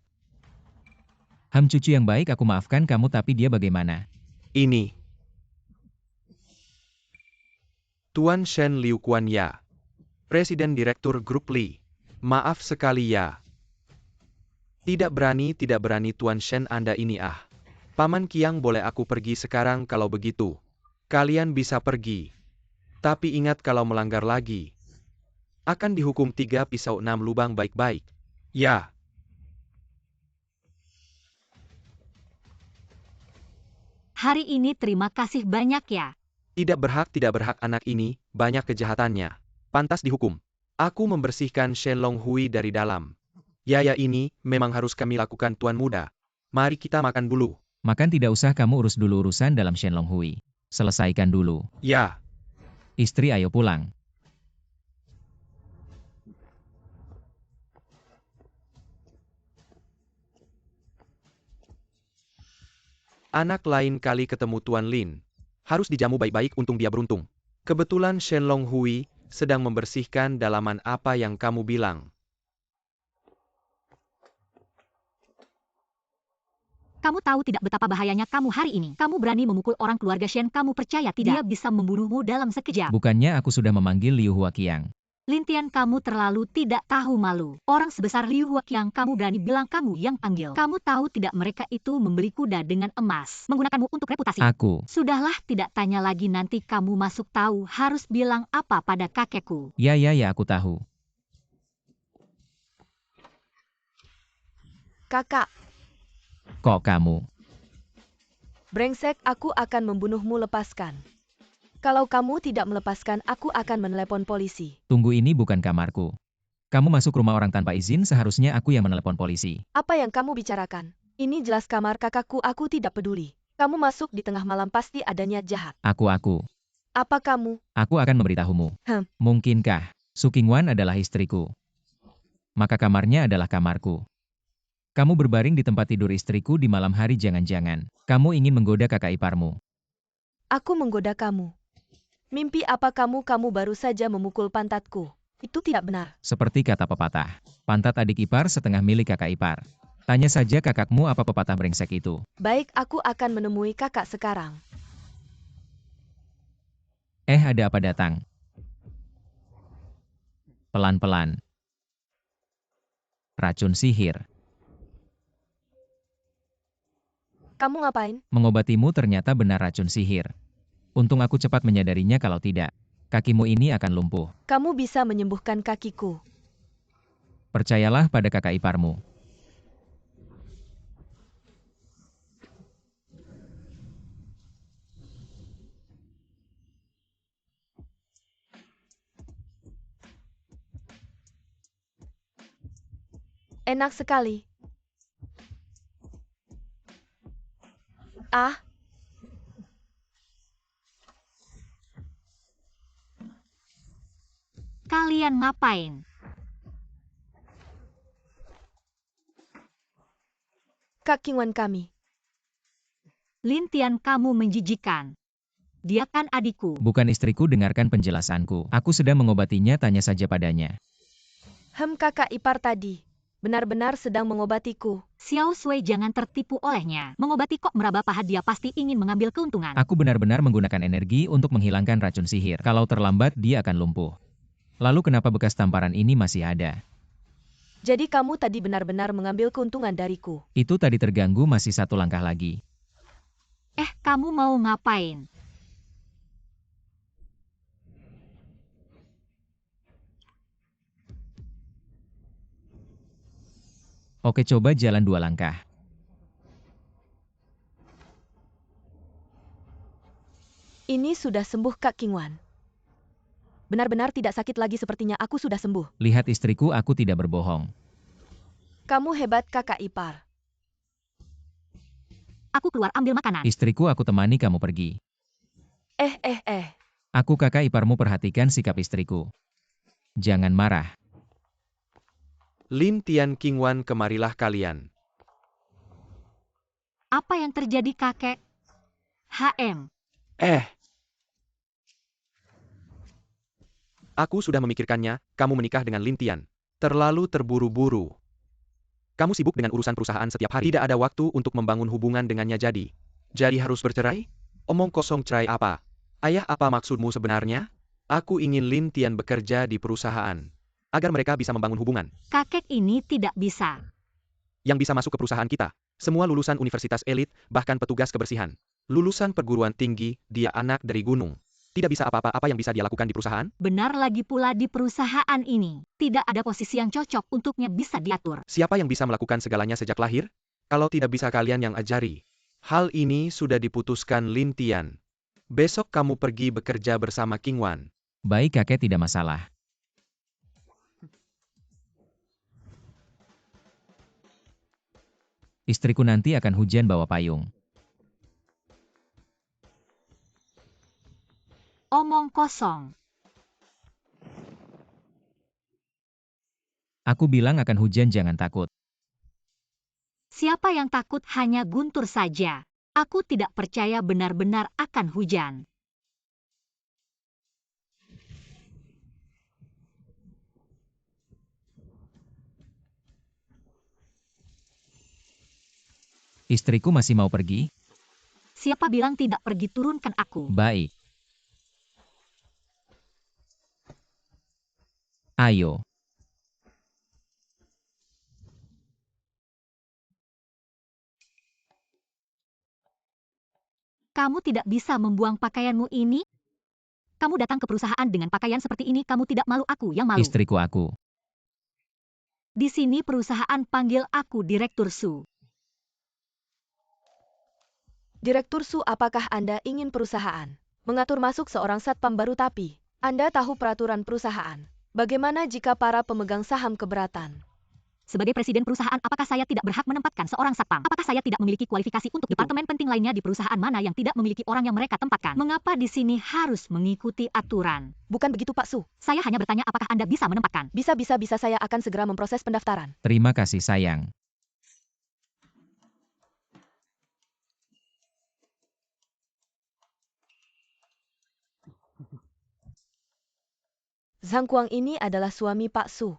Cucu yang baik, aku maafkan kamu, tapi dia bagaimana? Ini. Tuan Shen Liu Kuan ya. Presiden Direktur Grup Li. Maaf sekali ya. Tidak berani Tuan Shen, Anda ini ah. Paman Qiang, boleh aku pergi sekarang? Kalau begitu, kalian bisa pergi. Tapi ingat, kalau melanggar lagi, akan dihukum 3 pisau 6 lubang, baik-baik. Ya. Hari ini terima kasih banyak ya. Tidak berhak anak ini, banyak kejahatannya. Pantas dihukum. Aku membersihkan Shenlong Hui dari dalam. Ya ini, memang harus kami lakukan, Tuan Muda. Mari kita makan dulu. Makan tidak usah, kamu urus dulu urusan dalam Shenlong Hui. Selesaikan dulu. Ya. Istri, ayo pulang. Anak lain kali ketemu Tuan Lin. Harus dijamu baik-baik, untung dia beruntung. Kebetulan Shenlong Hui sedang membersihkan dalaman apa yang kamu bilang. Kamu tahu tidak betapa bahayanya kamu hari ini. Kamu berani memukul orang keluarga Shen, kamu percaya tidak? Dia bisa membunuhmu dalam sekejap. Bukannya aku sudah memanggil Liu Huaqiang. Lintian, kamu terlalu tidak tahu malu. Orang sebesar Liu Huaqiang kamu berani bilang kamu yang panggil. Kamu tahu tidak mereka itu membeli kuda dengan emas, menggunakanmu untuk reputasi. Aku. Sudahlah, tidak tanya lagi, nanti kamu masuk tahu harus bilang apa pada kakekku. Ya, aku tahu. Kakak, Kok kamu? brengsek, aku akan membunuhmu, lepaskan. Kalau kamu tidak melepaskan, aku akan menelepon polisi. Tunggu, ini bukan kamarku. Kamu masuk rumah orang tanpa izin, seharusnya aku yang menelepon polisi. Apa yang kamu bicarakan? Ini jelas kamar kakakku, aku tidak peduli. Kamu masuk di tengah malam, pasti adanya jahat. Aku. Apa kamu? Aku akan memberitahumu. Mungkinkah Su Qingwan adalah istriku? Maka kamarnya adalah kamarku. Kamu berbaring di tempat tidur istriku di malam hari, jangan-jangan kamu ingin menggoda kakak iparmu. Aku menggoda kamu. Mimpi apa kamu? Kamu baru saja memukul pantatku. Itu tidak benar. Seperti kata pepatah, pantat adik ipar setengah milik kakak ipar. Tanya saja kakakmu apa pepatah brengsek itu. Baik, aku akan menemui kakak sekarang. Ada apa datang? Pelan-pelan. Racun sihir. Kamu ngapain? Mengobatimu, ternyata benar racun sihir. Untung aku cepat menyadarinya, kalau tidak, kakimu ini akan lumpuh. Kamu bisa menyembuhkan kakiku. Percayalah pada kakak iparmu. Enak sekali. Ah, Kalian ngapain? Kak Qingwan kami. Lintian, kamu menjijikan. Dia kan adikku. Bukan istriku, dengarkan penjelasanku. Aku sedang mengobatinya, tanya saja padanya. Kakak ipar tadi benar-benar sedang mengobatiku. Xiao Sui, jangan tertipu olehnya. Mengobati kok meraba paha, dia pasti ingin mengambil keuntungan. Aku benar-benar menggunakan energi untuk menghilangkan racun sihir. Kalau terlambat, dia akan lumpuh. Lalu kenapa bekas tamparan ini masih ada? Jadi kamu tadi benar-benar mengambil keuntungan dariku. Itu tadi terganggu, masih satu langkah lagi. Kamu mau ngapain? Oke, coba jalan 2 langkah. Ini sudah sembuh, Kak Qingwan. Benar-benar tidak sakit lagi, sepertinya aku sudah sembuh. Lihat istriku, aku tidak berbohong. Kamu hebat, kakak ipar. Aku keluar ambil makanan. Istriku, aku temani kamu pergi. Aku kakak iparmu, perhatikan sikap istriku. Jangan marah. Lintian Qingwan, kemarilah kalian. Apa yang terjadi, kakek? Aku sudah memikirkannya, kamu menikah dengan Lintian. Terlalu terburu-buru. Kamu sibuk dengan urusan perusahaan setiap hari. Tidak ada waktu untuk membangun hubungan dengannya jadi. Jadi harus bercerai? Omong kosong, cerai apa? Ayah, apa maksudmu sebenarnya? Aku ingin Lintian bekerja di perusahaan. Agar mereka bisa membangun hubungan. Kakek ini tidak bisa. Yang bisa masuk ke perusahaan kita. Semua lulusan universitas elit, bahkan petugas kebersihan. Lulusan perguruan tinggi, dia anak dari gunung. Tidak bisa apa-apa yang bisa dia lakukan di perusahaan? Benar lagi pula, di perusahaan ini tidak ada posisi yang cocok untuknya bisa diatur. Siapa yang bisa melakukan segalanya sejak lahir? Kalau tidak bisa kalian yang ajari. Hal ini sudah diputuskan Lintian. Besok kamu pergi bekerja bersama Qingwan. Baik kakek, tidak masalah. Istriku nanti akan hujan bawa payung. Omong kosong. Aku bilang akan hujan, jangan takut. Siapa yang takut? Hanya guntur saja. Aku tidak percaya benar-benar akan hujan. Istriku masih mau pergi? Siapa bilang tidak pergi, turunkan aku. Baik. Ayo. Kamu tidak bisa membuang pakaianmu ini? Kamu datang ke perusahaan dengan pakaian seperti ini, kamu tidak malu, aku yang malu. Istriku aku. Di sini perusahaan panggil aku Direktur Su. Direktur Su, apakah Anda ingin perusahaan mengatur masuk seorang satpam baru, tapi Anda tahu peraturan perusahaan? Bagaimana jika para pemegang saham keberatan? Sebagai presiden perusahaan, apakah saya tidak berhak menempatkan seorang satpam? Apakah saya tidak memiliki kualifikasi untuk departemen penting lainnya di perusahaan mana yang tidak memiliki orang yang mereka tempatkan? Mengapa di sini harus mengikuti aturan? Bukan begitu, Pak Su. Saya hanya bertanya apakah Anda bisa menempatkan. Bisa, saya akan segera memproses pendaftaran. Terima kasih sayang. Zhang Kuang ini adalah suami Pak Su.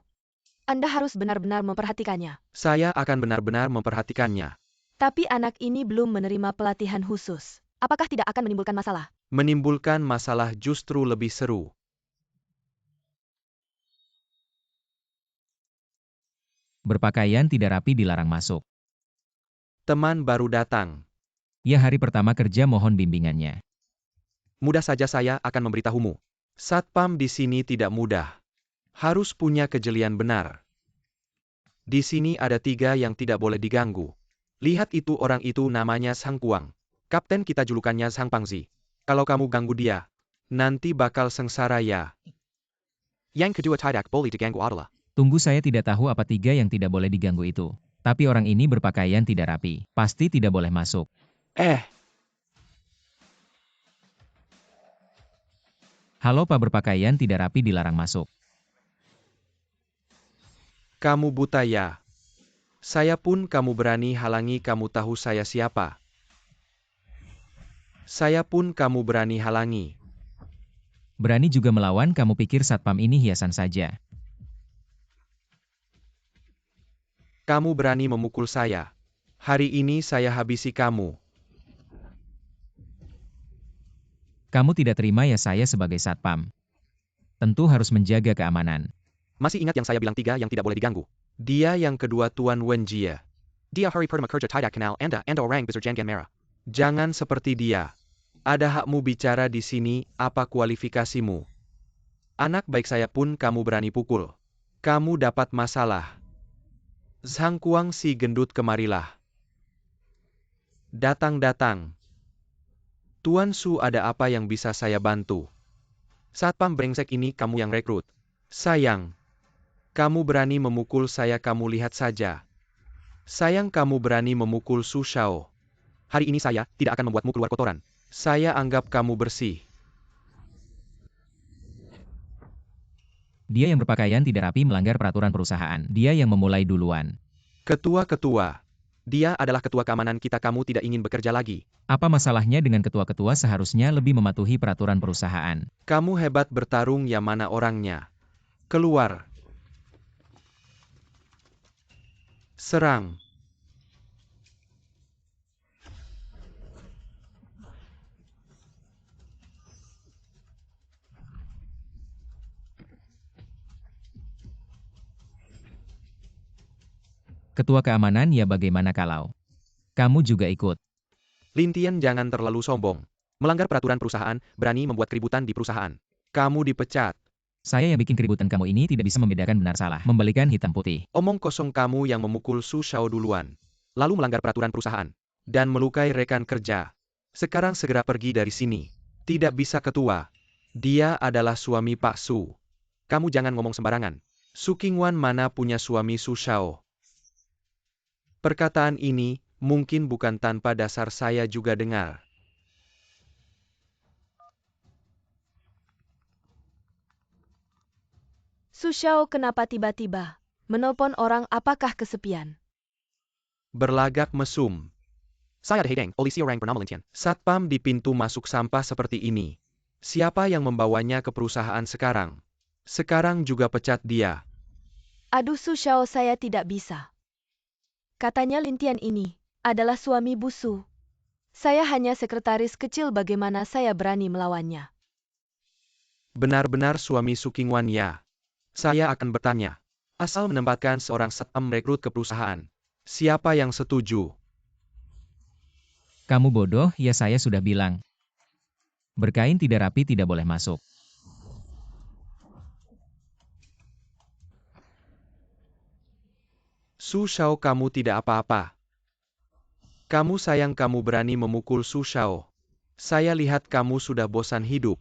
Anda harus benar-benar memperhatikannya. Saya akan benar-benar memperhatikannya. Tapi anak ini belum menerima pelatihan khusus. Apakah tidak akan menimbulkan masalah? Menimbulkan masalah justru lebih seru. Berpakaian tidak rapi dilarang masuk. Teman baru datang. Ya, hari pertama kerja, mohon bimbingannya. Mudah saja, saya akan memberitahumu. Satpam di sini tidak mudah. Harus punya kejelian benar. Di sini ada 3 yang tidak boleh diganggu. Lihat itu, orang itu namanya Zhang Kuang. Kapten kita julukannya Zhang Pangzi. Kalau kamu ganggu dia, nanti bakal sengsara ya. Yang kedua tidak boleh diganggu adalah. Tunggu, saya tidak tahu apa 3 yang tidak boleh diganggu itu. Tapi orang ini berpakaian tidak rapi. Pasti tidak boleh masuk. Halo Pak, berpakaian tidak rapi dilarang masuk. Kamu buta ya? Saya pun kamu berani halangi, kamu tahu saya siapa? Saya pun kamu berani halangi. Berani juga melawan, kamu pikir satpam ini hiasan saja. Kamu berani memukul saya. Hari ini saya habisi kamu. Kamu tidak terima ya saya sebagai satpam. Tentu harus menjaga keamanan. Masih ingat yang saya bilang 3 yang tidak boleh diganggu? Dia yang kedua, Tuan Wen Jia. Dia hari pertama kerja tidak kenal Anda orang besar janggan merah. Jangan seperti dia. Ada hakmu bicara di sini, apa kualifikasimu? Anak baik saya pun kamu berani pukul. Kamu dapat masalah. Zhang Kuang si gendut, kemarilah. Datang. Tuan Su, ada apa yang bisa saya bantu? Satpam brengsek ini kamu yang rekrut. Sayang. Kamu berani memukul saya, kamu lihat saja. Sayang, kamu berani memukul Su Shao. Hari ini saya tidak akan membuatmu keluar kotoran. Saya anggap kamu bersih. Dia yang berpakaian tidak rapi melanggar peraturan perusahaan. Dia yang memulai duluan. Ketua. Dia adalah ketua keamanan kita, kamu tidak ingin bekerja lagi. Apa masalahnya dengan ketua-ketua? Seharusnya lebih mematuhi peraturan perusahaan. Kamu hebat bertarung, ya mana orangnya? Keluar. Serang. Ketua keamanan, ya bagaimana kalau kamu juga ikut? Lin Tian, jangan terlalu sombong. Melanggar peraturan perusahaan, berani membuat keributan di perusahaan. Kamu dipecat. Saya yang bikin keributan, kamu ini tidak bisa membedakan benar salah, membalikan hitam putih. Omong kosong, kamu yang memukul Su Shao duluan. Lalu melanggar peraturan perusahaan. Dan melukai rekan kerja. Sekarang segera pergi dari sini. Tidak bisa ketua. Dia adalah suami Pak Su. Kamu jangan ngomong sembarangan. Su Qingwan mana punya suami Su Shao? Perkataan ini mungkin bukan tanpa dasar, saya juga dengar. Su Shao kenapa tiba-tiba menelpon orang, apakah kesepian? Berlagak mesum. Saya ada Hedeng, polisi orang bernama Lin Tian. Satpam di pintu masuk sampah seperti ini. Siapa yang membawanya ke perusahaan sekarang? Sekarang juga pecat dia. Aduh Su Shao, saya tidak bisa. Katanya Lin Tian ini adalah suami Busu. Saya hanya sekretaris kecil, bagaimana saya berani melawannya? Benar-benar suami Su Qingwan ya. Saya akan bertanya. Asal menempatkan seorang satpam rekrut ke perusahaan. Siapa yang setuju? Kamu bodoh, ya saya sudah bilang. Berkain tidak rapi tidak boleh masuk. Su Shao, kamu tidak apa-apa. Kamu sayang kamu berani memukul Su Shao. Saya lihat kamu sudah bosan hidup.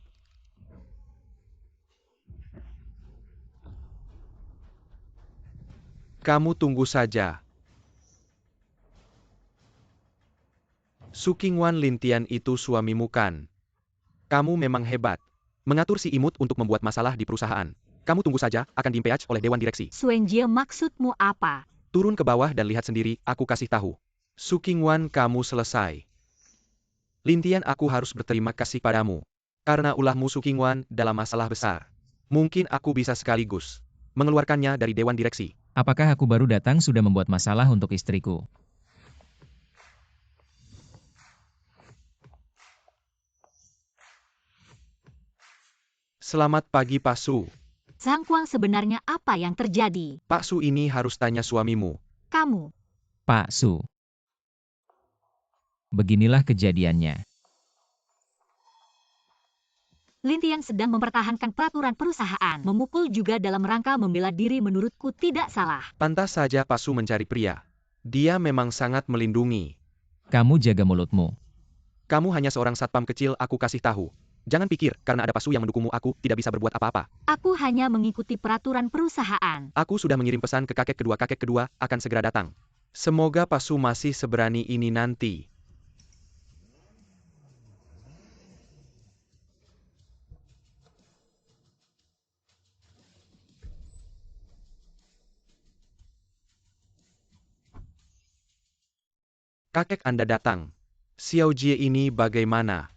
Kamu tunggu saja. Su Qingwan, Lintian itu suamimu kan? Kamu memang hebat. Mengatur si imut untuk membuat masalah di perusahaan. Kamu tunggu saja, akan diimpeach oleh Dewan Direksi. Suenjie, maksudmu apa? Turun ke bawah dan lihat sendiri, aku kasih tahu. Su Qingwan, kamu selesai. Lintian, aku harus berterima kasih padamu. Karena ulahmu Su Qingwan dalam masalah besar. Mungkin aku bisa sekaligus mengeluarkannya dari Dewan Direksi. Apakah aku baru datang sudah membuat masalah untuk istriku? Selamat pagi Pak Su. Zhang-Kuang, sebenarnya apa yang terjadi? Pak Su, ini harus tanya suamimu. Kamu, Pak Su. Beginilah kejadiannya. Lintian sedang mempertahankan peraturan perusahaan. Memukul juga dalam rangka membela diri, menurutku tidak salah. Pantas saja Pak Su mencari pria. Dia memang sangat melindungi. Kamu jaga mulutmu. Kamu hanya seorang satpam kecil, aku kasih tahu. Jangan pikir, karena ada Pak Su yang mendukungmu aku tidak bisa berbuat apa-apa. Aku hanya mengikuti peraturan perusahaan. Aku sudah mengirim pesan ke kakek kedua akan segera datang. Semoga Pak Su masih seberani ini nanti. Kakek Anda datang. Xiao Jie ini bagaimana?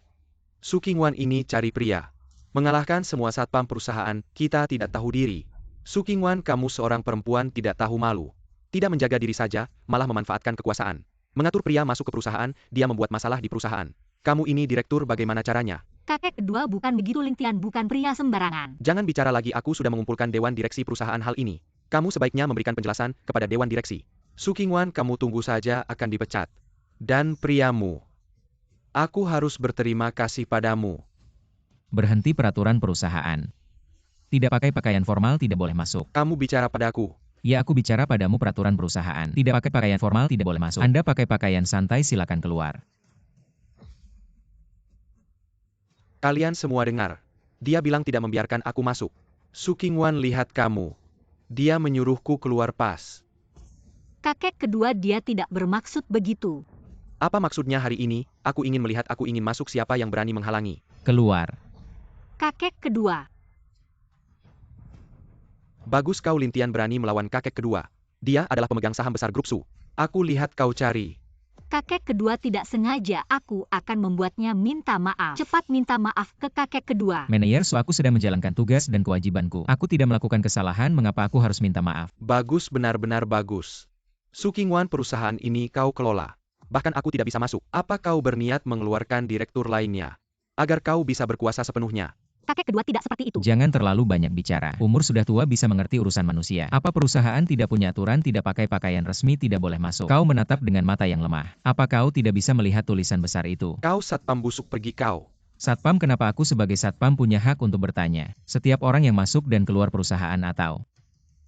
Su Qingwan ini cari pria. Mengalahkan semua satpam perusahaan, kita tidak tahu diri. Su Qingwan, kamu seorang perempuan tidak tahu malu. Tidak menjaga diri saja, malah memanfaatkan kekuasaan. Mengatur pria masuk ke perusahaan, dia membuat masalah di perusahaan. Kamu ini direktur, bagaimana caranya? Kakek kedua, bukan begitu. Lintian bukan pria sembarangan. Jangan bicara lagi, aku sudah mengumpulkan Dewan Direksi perusahaan hal ini. Kamu sebaiknya memberikan penjelasan kepada Dewan Direksi. Su Qingwan, kamu tunggu saja akan dipecat. Dan priamu. Aku harus berterima kasih padamu. Berhenti peraturan perusahaan. Tidak pakai pakaian formal tidak boleh masuk. Kamu bicara padaku. Ya, aku bicara padamu peraturan perusahaan. Tidak pakai pakaian formal tidak boleh masuk. Anda pakai pakaian santai silakan keluar. Kalian semua dengar. Dia bilang tidak membiarkan aku masuk. Su Qingwan, lihat kamu. Dia menyuruhku keluar pas. Kakek kedua, dia tidak bermaksud begitu. Apa maksudnya hari ini? Aku ingin melihat, aku ingin masuk, siapa yang berani menghalangi. Keluar. Kakek kedua, Bagus kau, Lintian berani melawan kakek kedua. Dia adalah pemegang saham besar grup Su. Aku lihat kau cari. kakek kedua tidak sengaja. Aku akan membuatnya minta maaf. Cepat minta maaf ke kakek kedua. Manajer Su, aku sedang menjalankan tugas dan kewajibanku. Aku tidak melakukan kesalahan, mengapa aku harus minta maaf? Bagus, benar-benar bagus. Su Qingwan, perusahaan ini kau kelola. Bahkan aku tidak bisa masuk. Apa kau berniat mengeluarkan direktur lainnya? Agar kau bisa berkuasa sepenuhnya. Kakek kedua tidak seperti itu. Jangan terlalu banyak bicara. Umur sudah tua bisa mengerti urusan manusia. Apa perusahaan tidak punya aturan, tidak pakai pakaian resmi tidak boleh masuk? Kau menatap dengan mata yang lemah. Apa kau tidak bisa melihat tulisan besar itu? Kau satpam busuk, pergi kau. Satpam, kenapa aku sebagai satpam punya hak untuk bertanya? Setiap orang yang masuk dan keluar perusahaan atau?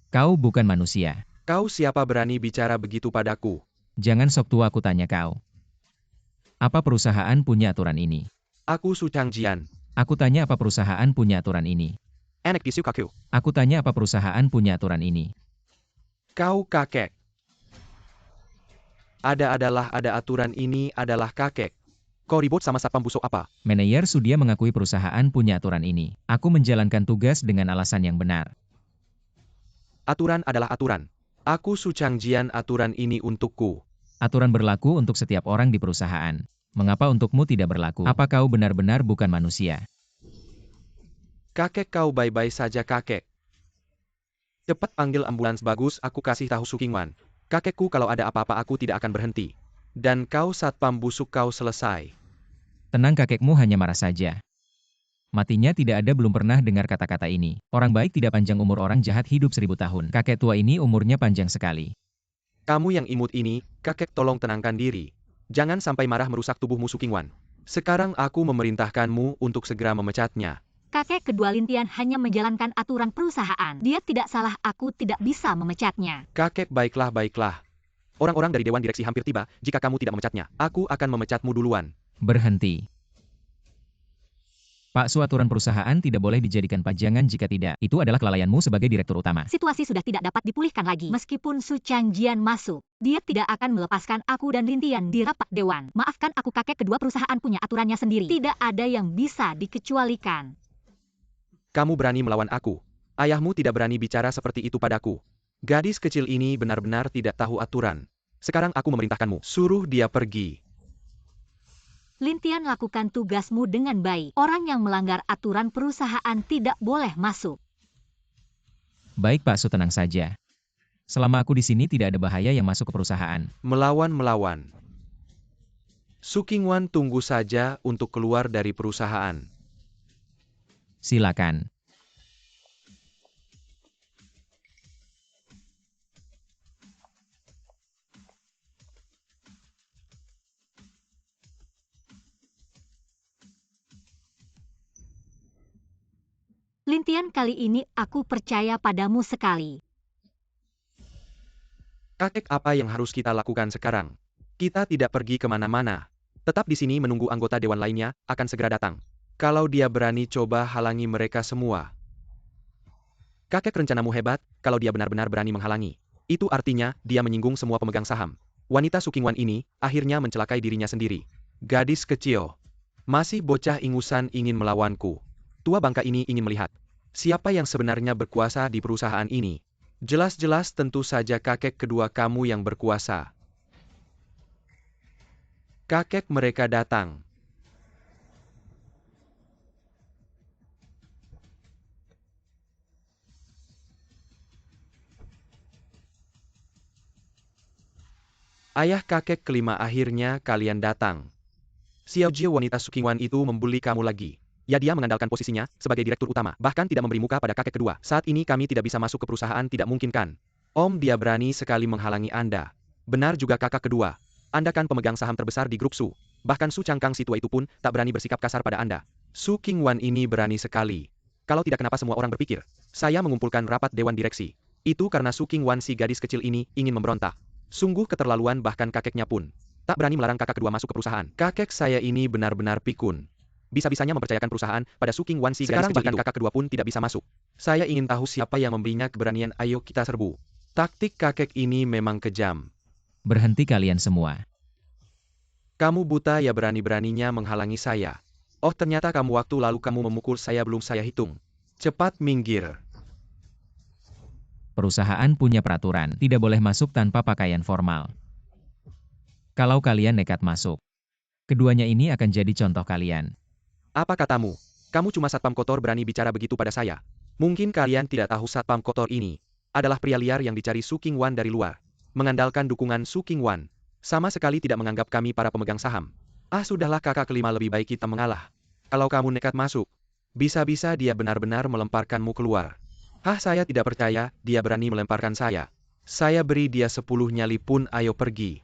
Kau bukan manusia. Kau siapa berani bicara begitu padaku? Jangan sok tua, aku tanya kau. Apa perusahaan punya aturan ini? Aku Su Changjian. Aku tanya apa perusahaan punya aturan ini? Enek Kisu Kakyu. Aku tanya apa perusahaan punya aturan ini? Kau kakek. Ada aturan ini adalah kakek. Kau ribut sama satpam busuk apa? Manajer Sudia mengakui perusahaan punya aturan ini. Aku menjalankan tugas dengan alasan yang benar. Aturan adalah aturan. Aku Su Changjian, aturan ini untukku. Aturan berlaku untuk setiap orang di perusahaan. Mengapa untukmu tidak berlaku? Apa kau benar-benar bukan manusia? Kakek, kau bye-bye saja kakek. Cepat panggil ambulans. Bagus, aku kasih tahu Su Qingwan. Kakekku, kalau ada apa-apa aku tidak akan berhenti. Dan kau satpam busuk, kau selesai. Tenang, kakekmu hanya marah saja. Matinya tidak ada, belum pernah dengar kata-kata ini. Orang baik tidak panjang umur, orang jahat hidup 1000 tahun. Kakek tua ini umurnya panjang sekali. Kamu yang imut ini, kakek tolong tenangkan diri. Jangan sampai marah merusak tubuhmu Su Qingwan. Sekarang aku memerintahkanmu untuk segera memecatnya. Kakek kedua Lintian hanya menjalankan aturan perusahaan. Dia tidak salah, aku tidak bisa memecatnya. Kakek, baiklah, baiklah. Orang-orang dari Dewan Direksi hampir tiba, jika kamu tidak memecatnya, aku akan memecatmu duluan. Berhenti. Pak Su, aturan perusahaan tidak boleh dijadikan pajangan, jika tidak, itu adalah kelalaianmu sebagai direktur utama. Situasi sudah tidak dapat dipulihkan lagi. Meskipun Su Changjian masuk, dia tidak akan melepaskan aku dan Lintian di rapat dewan. Maafkan aku, kakek kedua perusahaan punya aturannya sendiri. Tidak ada yang bisa dikecualikan. Kamu berani melawan aku. Ayahmu tidak berani bicara seperti itu padaku. Gadis kecil ini benar-benar tidak tahu aturan. Sekarang aku memerintahkanmu, suruh dia pergi. Lintian, lakukan tugasmu dengan baik. Orang yang melanggar aturan perusahaan tidak boleh masuk. Baik Pak Su, tenang saja. Selama aku di sini tidak ada bahaya yang masuk ke perusahaan. Melawan. Su Qingwan tunggu saja untuk keluar dari perusahaan. Silakan. Lintian, kali ini aku percaya padamu sekali. Kakek, apa yang harus kita lakukan sekarang? Kita tidak pergi kemana-mana. Tetap di sini menunggu anggota dewan lainnya, akan segera datang. Kalau dia berani, coba halangi mereka semua. Kakek, rencanamu hebat, kalau dia benar-benar berani menghalangi. Itu artinya, dia menyinggung semua pemegang saham. Wanita Su Qingwan ini, akhirnya mencelakai dirinya sendiri. Gadis kecil. Masih bocah ingusan ingin melawanku. Tua bangka ini ingin melihat. Siapa yang sebenarnya berkuasa di perusahaan ini? Jelas-jelas tentu saja kakek kedua kamu yang berkuasa. Kakek mereka datang. Ayah kakek kelima, akhirnya kalian datang. Xiao Jie, wanita Su Qingwan itu membuli kamu lagi. Ya, dia mengandalkan posisinya sebagai direktur utama, bahkan tidak memberi muka pada kakek kedua. Saat ini kami tidak bisa masuk ke perusahaan, tidak mungkin kan? Om, dia berani sekali menghalangi Anda. Benar juga kakak kedua. Anda kan pemegang saham terbesar di grup Su. Bahkan Su Changkang si tua itu pun tak berani bersikap kasar pada Anda. Su Qingwan ini berani sekali. Kalau tidak, kenapa semua orang berpikir saya mengumpulkan rapat dewan direksi? Itu karena Su Qingwan si gadis kecil ini ingin memberontak. Sungguh keterlaluan, bahkan kakeknya pun tak berani melarang kakak kedua masuk ke perusahaan. Kakek saya ini benar-benar pikun. Bisa-bisanya mempercayakan perusahaan pada Su Qingwan si gadis kecil itu. Sekarang bahkan kakak kedua pun tidak bisa masuk. Saya ingin tahu siapa yang memberinya keberanian. Ayo kita serbu. Taktik kakek ini memang kejam. Berhenti kalian semua. Kamu buta ya, berani-beraninya menghalangi saya. Oh, ternyata kamu waktu lalu kamu memukul saya, belum saya hitung. Cepat minggir. Perusahaan punya peraturan, tidak boleh masuk tanpa pakaian formal. Kalau kalian nekat masuk, keduanya ini akan jadi contoh kalian. Apa katamu? Kamu cuma satpam kotor berani bicara begitu pada saya. Mungkin kalian tidak tahu satpam kotor ini adalah pria liar yang dicari Su Qingwan dari luar. Mengandalkan dukungan Su Qingwan. Sama sekali tidak menganggap kami para pemegang saham. Ah, sudahlah kakak kelima, lebih baik kita mengalah. Kalau kamu nekat masuk, bisa-bisa dia benar-benar melemparkanmu keluar. Hah, saya tidak percaya dia berani melemparkan saya. Saya beri dia 10 nyali pun, ayo pergi.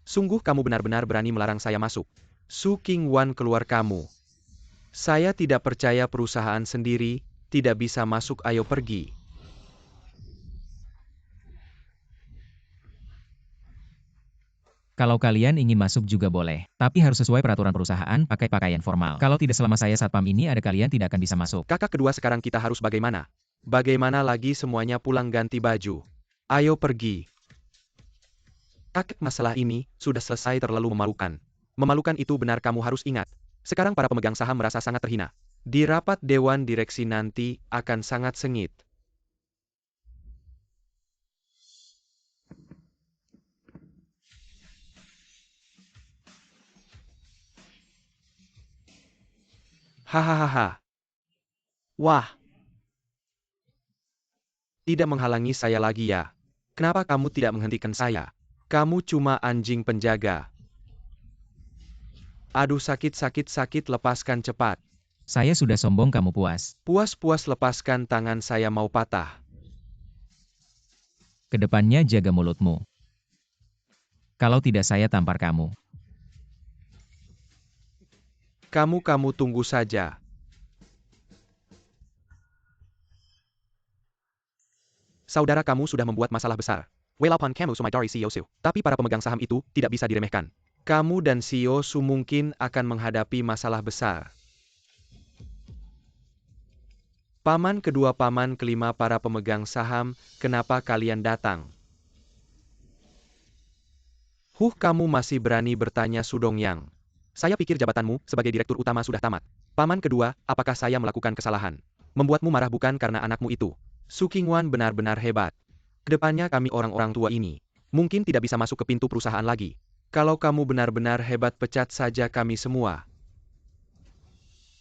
Sungguh kamu benar-benar berani melarang saya masuk. Su Qingwan, keluar kamu. Saya tidak percaya perusahaan sendiri tidak bisa masuk, ayo pergi. Kalau kalian ingin masuk juga boleh, tapi harus sesuai peraturan perusahaan, pakai pakaian formal. Kalau tidak, selama saya satpam ini ada, kalian tidak akan bisa masuk. Kakak kedua, sekarang kita harus bagaimana? Bagaimana lagi, semuanya pulang ganti baju. Ayo pergi. Kakek, masalah ini sudah selesai, terlalu memalukan. Memalukan itu benar, kamu harus ingat. Sekarang para pemegang saham merasa sangat terhina. Di rapat dewan direksi nanti akan sangat sengit. Hahaha. Wah. Tidak menghalangi saya lagi ya. Kenapa kamu tidak menghentikan saya? Kamu cuma anjing penjaga. Aduh sakit, lepaskan cepat. Saya sudah sombong kamu puas. Puas-puas lepaskan tangan saya mau patah. Kedepannya jaga mulutmu. Kalau tidak saya tampar kamu. Kamu tunggu saja. Saudara kamu sudah membuat masalah besar. Walaupun kamu sumidari CEO Su. Tapi para pemegang saham itu tidak bisa diremehkan. Kamu dan CEO Su mungkin akan menghadapi masalah besar. Paman kedua, paman kelima para pemegang saham, kenapa kalian datang? Kamu masih berani bertanya Su Dongyang. Saya pikir jabatanmu sebagai direktur utama sudah tamat. Paman kedua, apakah saya melakukan kesalahan? Membuatmu marah bukan karena anakmu itu. Su Qingwan benar-benar hebat. Kedepannya kami orang-orang tua ini mungkin tidak bisa masuk ke pintu perusahaan lagi. Kalau kamu benar-benar hebat, pecat saja kami semua.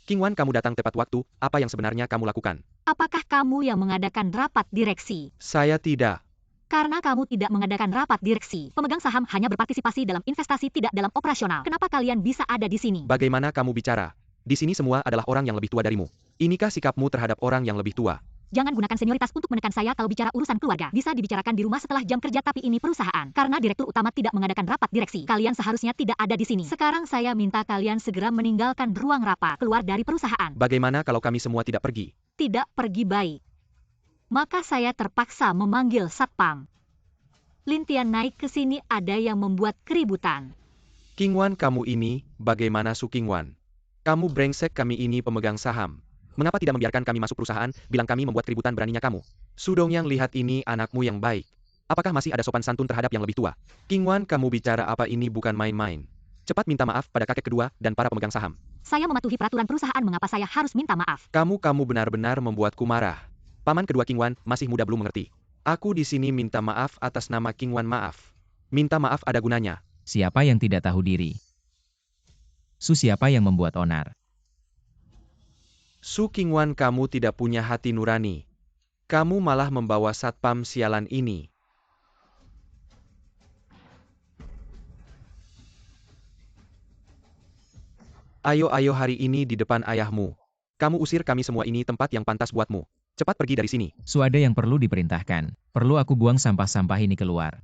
Qingwan, kamu datang tepat waktu, apa yang sebenarnya kamu lakukan? Apakah kamu yang mengadakan rapat direksi? Saya tidak. Karena kamu tidak mengadakan rapat direksi, pemegang saham hanya berpartisipasi dalam investasi, tidak dalam operasional. Kenapa kalian bisa ada di sini? Bagaimana kamu bicara? Di sini semua adalah orang yang lebih tua darimu. Inikah sikapmu terhadap orang yang lebih tua? Jangan gunakan senioritas untuk menekan saya kalau bicara urusan keluarga. Bisa dibicarakan di rumah setelah jam kerja, tapi ini perusahaan. Karena direktur utama tidak mengadakan rapat direksi, kalian seharusnya tidak ada di sini. Sekarang saya minta kalian segera meninggalkan ruang rapat, keluar dari perusahaan. Bagaimana kalau kami semua tidak pergi? Tidak pergi baik. Maka saya terpaksa memanggil satpam. Lintian naik ke sini, ada yang membuat keributan. Qingwan, kamu ini, bagaimana Su Qingwan? Kamu brengsek, kami ini pemegang saham. Mengapa tidak membiarkan kami masuk perusahaan, bilang kami membuat keributan, beraninya kamu? Su Dongyang, lihat ini anakmu yang baik. Apakah masih ada sopan santun terhadap yang lebih tua? Qingwan, kamu bicara apa ini bukan main-main. Cepat minta maaf pada kakek kedua dan para pemegang saham. Saya mematuhi peraturan perusahaan, mengapa saya harus minta maaf? Kamu benar-benar membuatku marah. Paman kedua Qingwan masih muda, belum mengerti. Aku di sini minta maaf atas nama Qingwan, maaf. Minta maaf ada gunanya. Siapa yang tidak tahu diri? Su, siapa yang membuat onar? Su Qingwan, kamu tidak punya hati nurani. Kamu malah membawa satpam sialan ini. Ayo hari ini di depan ayahmu. Kamu usir kami semua, ini tempat yang pantas buatmu. Cepat pergi dari sini. Su, ada yang perlu diperintahkan. Perlu aku buang sampah-sampah ini keluar.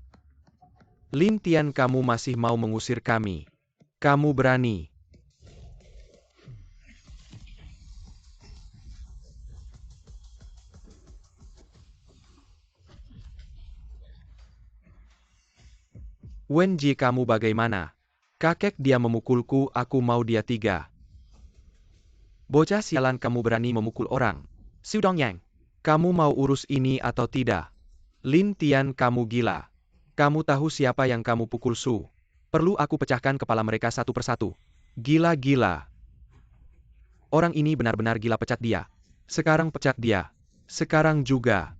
Lintian, kamu masih mau mengusir kami. Kamu berani. Wenji, kamu bagaimana? Kakek dia memukulku, aku mau dia 3. Bocah sialan, kamu berani memukul orang. Su Dongyang, kamu mau urus ini atau tidak? Lintian, kamu gila. Kamu tahu siapa yang kamu pukul, Su? Perlu aku pecahkan kepala mereka satu persatu. Gila-gila. Orang ini benar-benar gila, pecat dia. Sekarang pecat dia. Sekarang juga.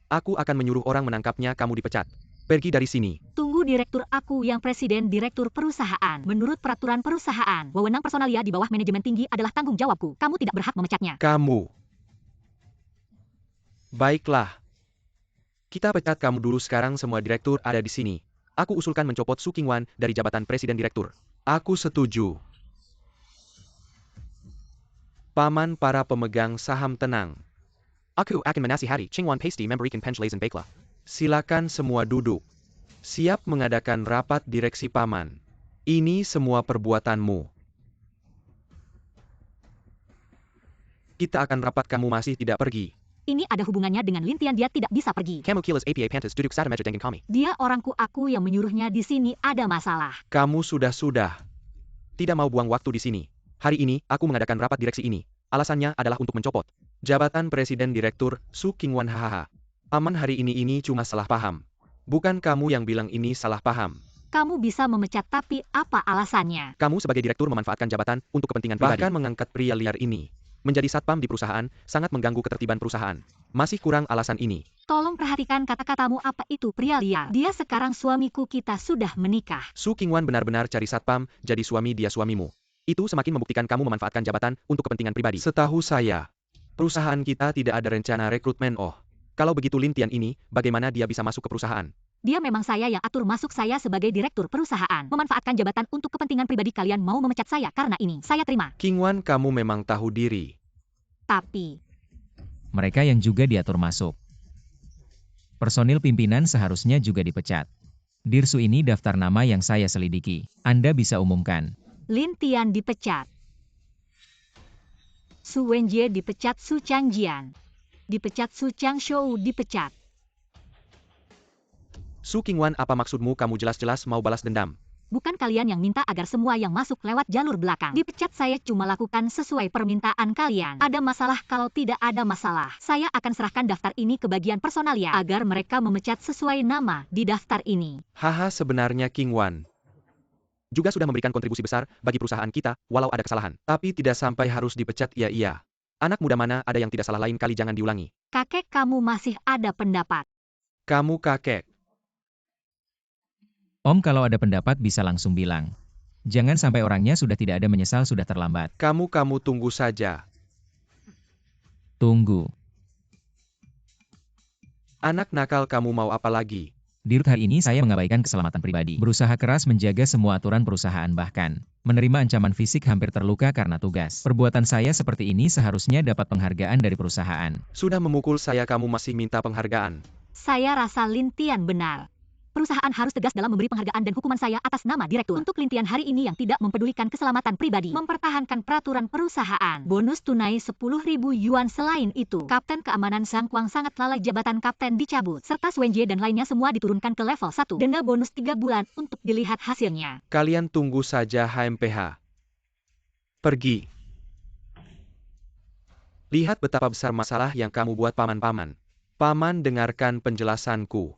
Aku akan menyuruh orang menangkapnya, kamu dipecat. Pergi dari sini. Tunggu, direktur, aku yang presiden direktur perusahaan. Menurut peraturan perusahaan, wewenang personalia di bawah manajemen tinggi adalah tanggung jawabku. Kamu tidak berhak memecatnya. Kamu. Baiklah. Kita pecat kamu dulu, sekarang semua direktur ada di sini. Aku usulkan mencopot Su Qingwan dari jabatan presiden direktur. Aku setuju. Paman para pemegang saham, tenang. Aku akan menasihati Qingwan Pasty memberikan penjelasan baiklah. Silakan semua duduk. Siap mengadakan rapat direksi, paman. Ini semua perbuatanmu. Kita akan rapat, kamu masih tidak pergi. Ini ada hubungannya dengan Lintian, dia tidak bisa pergi. Kamu kilas APA pantas duduk sada meja dengan kami. Dia orangku, aku yang menyuruhnya di sini, ada masalah. Kamu sudah. Tidak mau buang waktu di sini. Hari ini, aku mengadakan rapat direksi ini. Alasannya adalah untuk mencopot jabatan presiden direktur Su Qingwan. Hahaha. Paman, hari ini cuma salah paham. Bukan kamu yang bilang ini salah paham. Kamu bisa memecat, tapi apa alasannya? Kamu sebagai direktur memanfaatkan jabatan untuk kepentingan pribadi. Bahkan mengangkat pria liar ini menjadi satpam di perusahaan sangat mengganggu ketertiban perusahaan. Masih kurang alasan ini. Tolong perhatikan kata-katamu, apa itu pria liar? Dia sekarang suamiku, kita sudah menikah. Su Qingwan benar-benar cari satpam, jadi suami dia suamimu. Itu semakin membuktikan kamu memanfaatkan jabatan untuk kepentingan pribadi. Setahu saya, perusahaan kita tidak ada rencana rekrutmen. Kalau begitu Lin Tian ini, bagaimana dia bisa masuk ke perusahaan? Dia memang saya yang atur masuk saya sebagai direktur perusahaan. Memanfaatkan jabatan untuk kepentingan pribadi kalian mau memecat saya karena ini. Saya terima. King Wan, kamu memang tahu diri. Tapi, Mereka yang juga diatur masuk. Personil pimpinan seharusnya juga dipecat. Dirsu ini daftar nama yang saya selidiki. Anda bisa umumkan. Lin Tian dipecat. Su Wenjie dipecat, Su Changjian dipecat, Su Changshou dipecat. Su Qingwan, apa maksudmu? Kamu jelas-jelas mau balas dendam. Bukan kalian yang minta agar semua yang masuk lewat jalur belakang dipecat, saya cuma lakukan sesuai permintaan kalian. Ada masalah? Kalau tidak ada masalah, saya akan serahkan daftar ini ke bagian personalia agar mereka memecat sesuai nama di daftar ini. Haha, sebenarnya King Wan juga sudah memberikan kontribusi besar bagi perusahaan kita, walau ada kesalahan. Tapi tidak sampai harus dipecat, iya. Anak muda mana ada yang tidak salah, lain kali jangan diulangi. Kakek kamu masih ada pendapat. Kamu kakek. Om, kalau ada pendapat bisa langsung bilang. Jangan sampai orangnya sudah tidak ada menyesal sudah terlambat. Kamu tunggu saja. Tunggu. Anak nakal, kamu mau apa lagi? Dirut, hari ini saya mengabaikan keselamatan pribadi. Berusaha keras menjaga semua aturan perusahaan, bahkan menerima ancaman fisik, hampir terluka karena tugas. Perbuatan saya seperti ini seharusnya dapat penghargaan dari perusahaan. Sudah memukul saya, kamu masih minta penghargaan. Saya rasa Lin Tian benar. Perusahaan harus tegas dalam memberi penghargaan dan hukuman saya atas nama direktur. Untuk Lin Tian hari ini yang tidak mempedulikan keselamatan pribadi, mempertahankan peraturan perusahaan, bonus tunai 10.000 yuan. Selain itu, Kapten Keamanan Zhang Kuang sangat lalai, jabatan kapten dicabut, serta Wenjie dan lainnya semua diturunkan ke level 1. Denda bonus 3 bulan untuk dilihat hasilnya. Kalian tunggu saja HMPH. Pergi. Lihat betapa besar masalah yang kamu buat, paman-paman. Paman, dengarkan penjelasanku.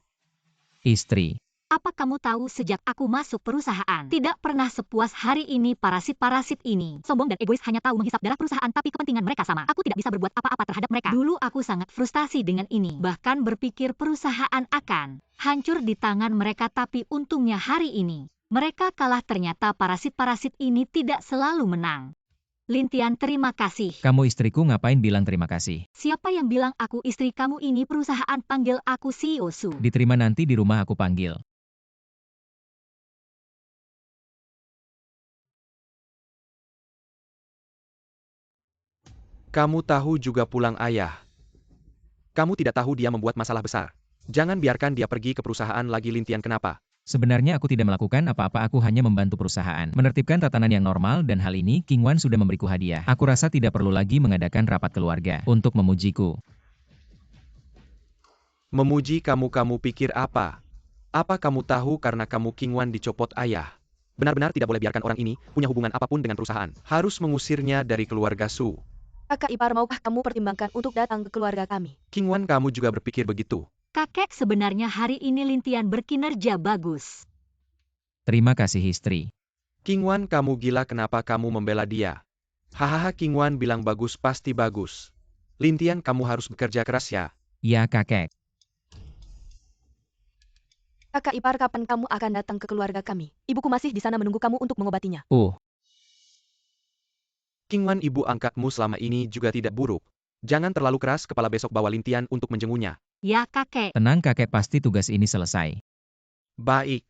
Istri. Apa kamu tahu sejak aku masuk perusahaan, tidak pernah sepuas hari ini parasit-parasit ini. Sombong dan egois, hanya tahu menghisap darah perusahaan tapi kepentingan mereka sama. Aku tidak bisa berbuat apa-apa terhadap mereka. Dulu aku sangat frustasi dengan ini. Bahkan berpikir perusahaan akan hancur di tangan mereka, tapi untungnya hari ini mereka kalah. Ternyata parasit-parasit ini tidak selalu menang. Lin Tian, terima kasih. Kamu istriku, ngapain bilang terima kasih? Siapa yang bilang aku istri kamu? Ini perusahaan, panggil aku CEO Su. Diterima, nanti di rumah aku panggil. Kamu tahu juga pulang ayah. Kamu tidak tahu dia membuat masalah besar. Jangan biarkan dia pergi ke perusahaan lagi. Lin Tian, kenapa? Sebenarnya aku tidak melakukan apa-apa, aku hanya membantu perusahaan menertibkan tatanan yang normal, dan hal ini King Wan sudah memberiku hadiah. Aku rasa tidak perlu lagi mengadakan rapat keluarga untuk memujiku. Memuji kamu pikir apa? Apa kamu tahu karena kamu King Wan dicopot ayah? Benar-benar tidak boleh biarkan orang ini punya hubungan apapun dengan perusahaan. Harus mengusirnya dari keluarga Su. Kakak ipar, maukah kamu pertimbangkan untuk datang ke keluarga kami? King Wan, kamu juga berpikir begitu? Kakek, sebenarnya hari ini Lin Tian berkinerja bagus. Terima kasih, istri. King Wan, kamu gila, kenapa kamu membela dia? Hahaha, King Wan bilang bagus, pasti bagus. Lin Tian, kamu harus bekerja keras ya. Ya, kakek. Kakak ipar, kapan kamu akan datang ke keluarga kami? Ibuku masih di sana menunggu kamu untuk mengobatinya. King Wan, ibu angkatmu selama ini juga tidak buruk. Jangan terlalu keras kepala, besok bawa Lin Tian untuk menjenguknya. Ya, kakek. Tenang kakek, pasti tugas ini selesai. Baik.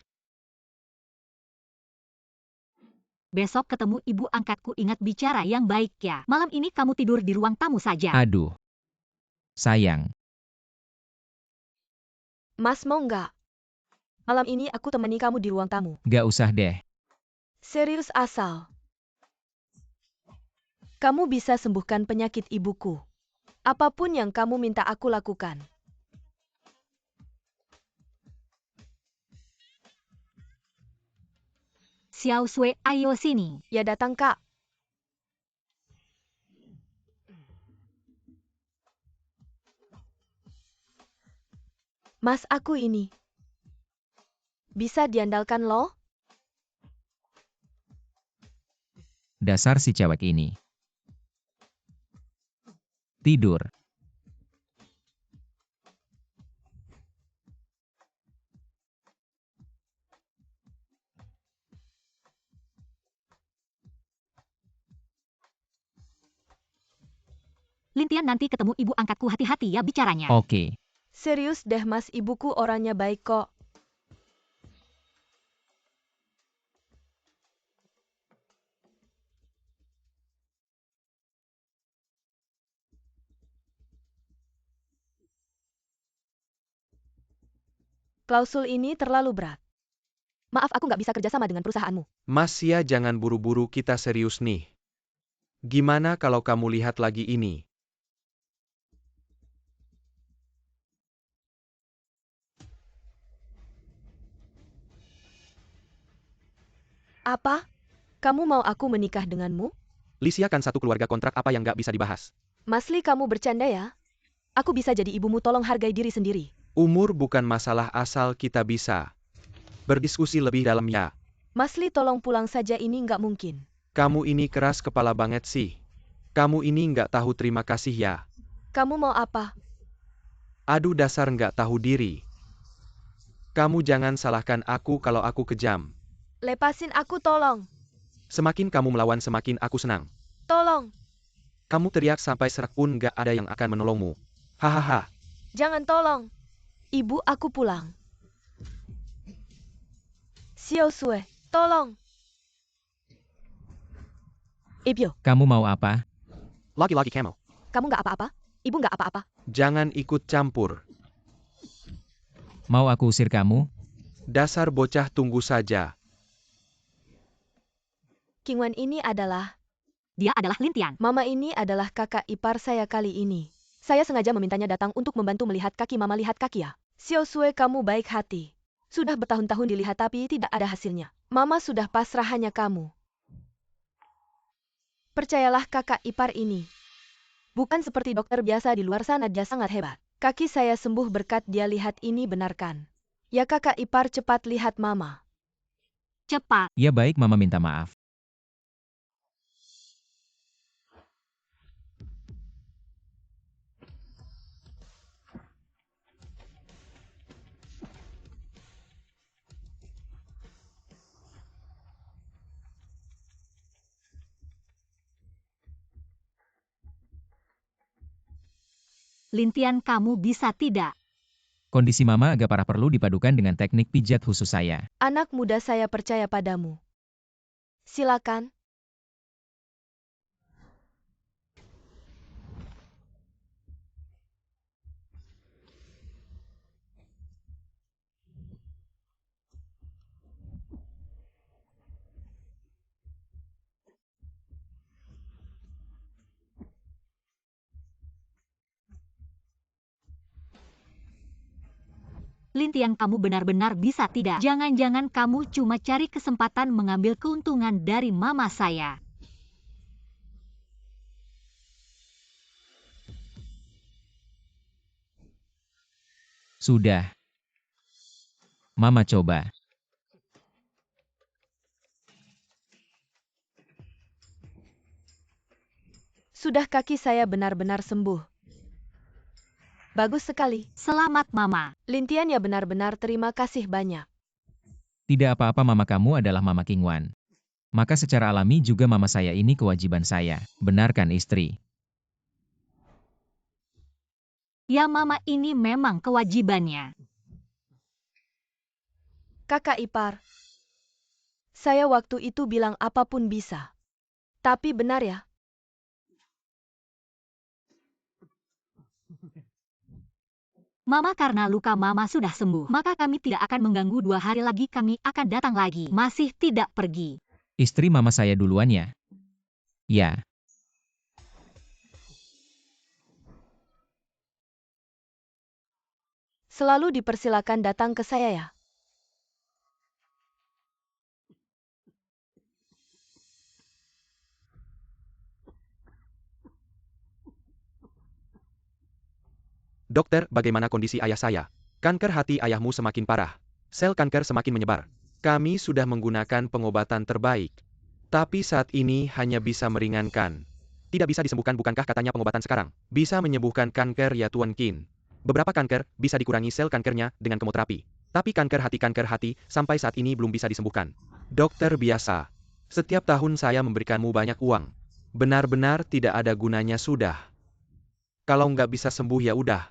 Besok ketemu ibu angkatku, ingat bicara yang baik ya. Malam ini kamu tidur di ruang tamu saja. Aduh. Sayang. Mas, mau nggak? Malam ini aku temani kamu di ruang tamu. Gak usah deh. Serius asal. Kamu bisa sembuhkan penyakit ibuku. Apapun yang kamu minta aku lakukan. Xiao Sui, ayo sini. Ya, datang kak. Mas, aku ini bisa diandalkan loh. Dasar si cewek ini. Tidur. Lin Tian, nanti ketemu ibu angkatku, hati-hati ya bicaranya. Oke. Serius deh mas, ibuku orangnya baik kok. Klausul ini terlalu berat. Maaf, aku nggak bisa kerjasama dengan perusahaanmu. Mas Sia, jangan buru-buru, kita serius nih. Gimana kalau kamu lihat lagi ini? Apa? Kamu mau aku menikah denganmu? Lisia kan satu keluarga, kontrak apa yang nggak bisa dibahas? Mas Li, kamu bercanda ya? Aku bisa jadi ibumu, tolong hargai diri sendiri. Umur bukan masalah asal kita bisa berdiskusi lebih dalam ya. Mas Li, tolong pulang saja, ini nggak mungkin. Kamu ini keras kepala banget sih. Kamu ini nggak tahu terima kasih ya. Kamu mau apa? Aduh, dasar nggak tahu diri. Kamu jangan salahkan aku kalau aku kejam. Lepasin aku, tolong. Semakin kamu melawan semakin aku senang. Tolong. Kamu teriak sampai serak pun nggak ada yang akan menolongmu. Hahaha. Jangan, tolong. Ibu, aku pulang. Xiao Sue, tolong. Ibyo, Kamu mau apa? Laki-laki camel. kamu nggak apa-apa? Ibu nggak apa-apa? Jangan ikut campur. Mau aku usir kamu? Dasar bocah, tunggu saja. Qingwan ini adalah... Dia adalah Lintian. Mama ini adalah kakak ipar saya kali ini. Saya sengaja memintanya datang untuk membantu melihat kaki Mama, lihat kaki ya. Xiao Sue, kamu baik hati. Sudah bertahun-tahun dilihat tapi tidak ada hasilnya. Mama sudah pasrah, hanya kamu. Percayalah kakak ipar ini. Bukan seperti dokter biasa di luar sana, dia sangat hebat. Kaki saya sembuh berkat dia, lihat ini, benarkan. Ya kakak ipar, cepat lihat Mama. Cepat. Ya baik, Mama minta maaf. Lintian, kamu bisa tidak? Kondisi Mama agak parah, perlu dipadukan dengan teknik pijat khusus saya. Anak muda, saya percaya padamu. Silakan. Lintian, kamu benar-benar bisa tidak? Jangan-jangan kamu cuma cari kesempatan mengambil keuntungan dari mama saya. Sudah. Mama coba. Sudah, kaki saya benar-benar sembuh. Bagus sekali. Selamat, Mama. Lintian, ya benar-benar terima kasih banyak. Tidak apa-apa, Mama, kamu adalah Mama Qingwan. Maka secara alami juga Mama saya ini kewajiban saya. Benarkan istri? Ya, Mama, ini memang kewajibannya. Kakak ipar. Saya waktu itu bilang apapun bisa. Tapi benar ya? Mama, karena luka Mama sudah sembuh, maka kami tidak akan mengganggu, 2 hari lagi kami akan datang lagi. Masih tidak pergi. Istri Mama saya duluan ya? Ya. Selalu dipersilakan datang ke saya ya. Dokter, bagaimana kondisi ayah saya? Kanker hati ayahmu semakin parah. Sel kanker semakin menyebar. Kami sudah menggunakan pengobatan terbaik. Tapi saat ini hanya bisa meringankan. Tidak bisa disembuhkan, bukankah katanya pengobatan sekarang bisa menyembuhkan kanker ya Tuan Qin? Beberapa kanker bisa dikurangi sel kankernya dengan kemoterapi. Tapi kanker hati sampai saat ini belum bisa disembuhkan. Dokter biasa. Setiap tahun saya memberikanmu banyak uang. Benar-benar tidak ada gunanya sudah. Kalau nggak bisa sembuh ya udah.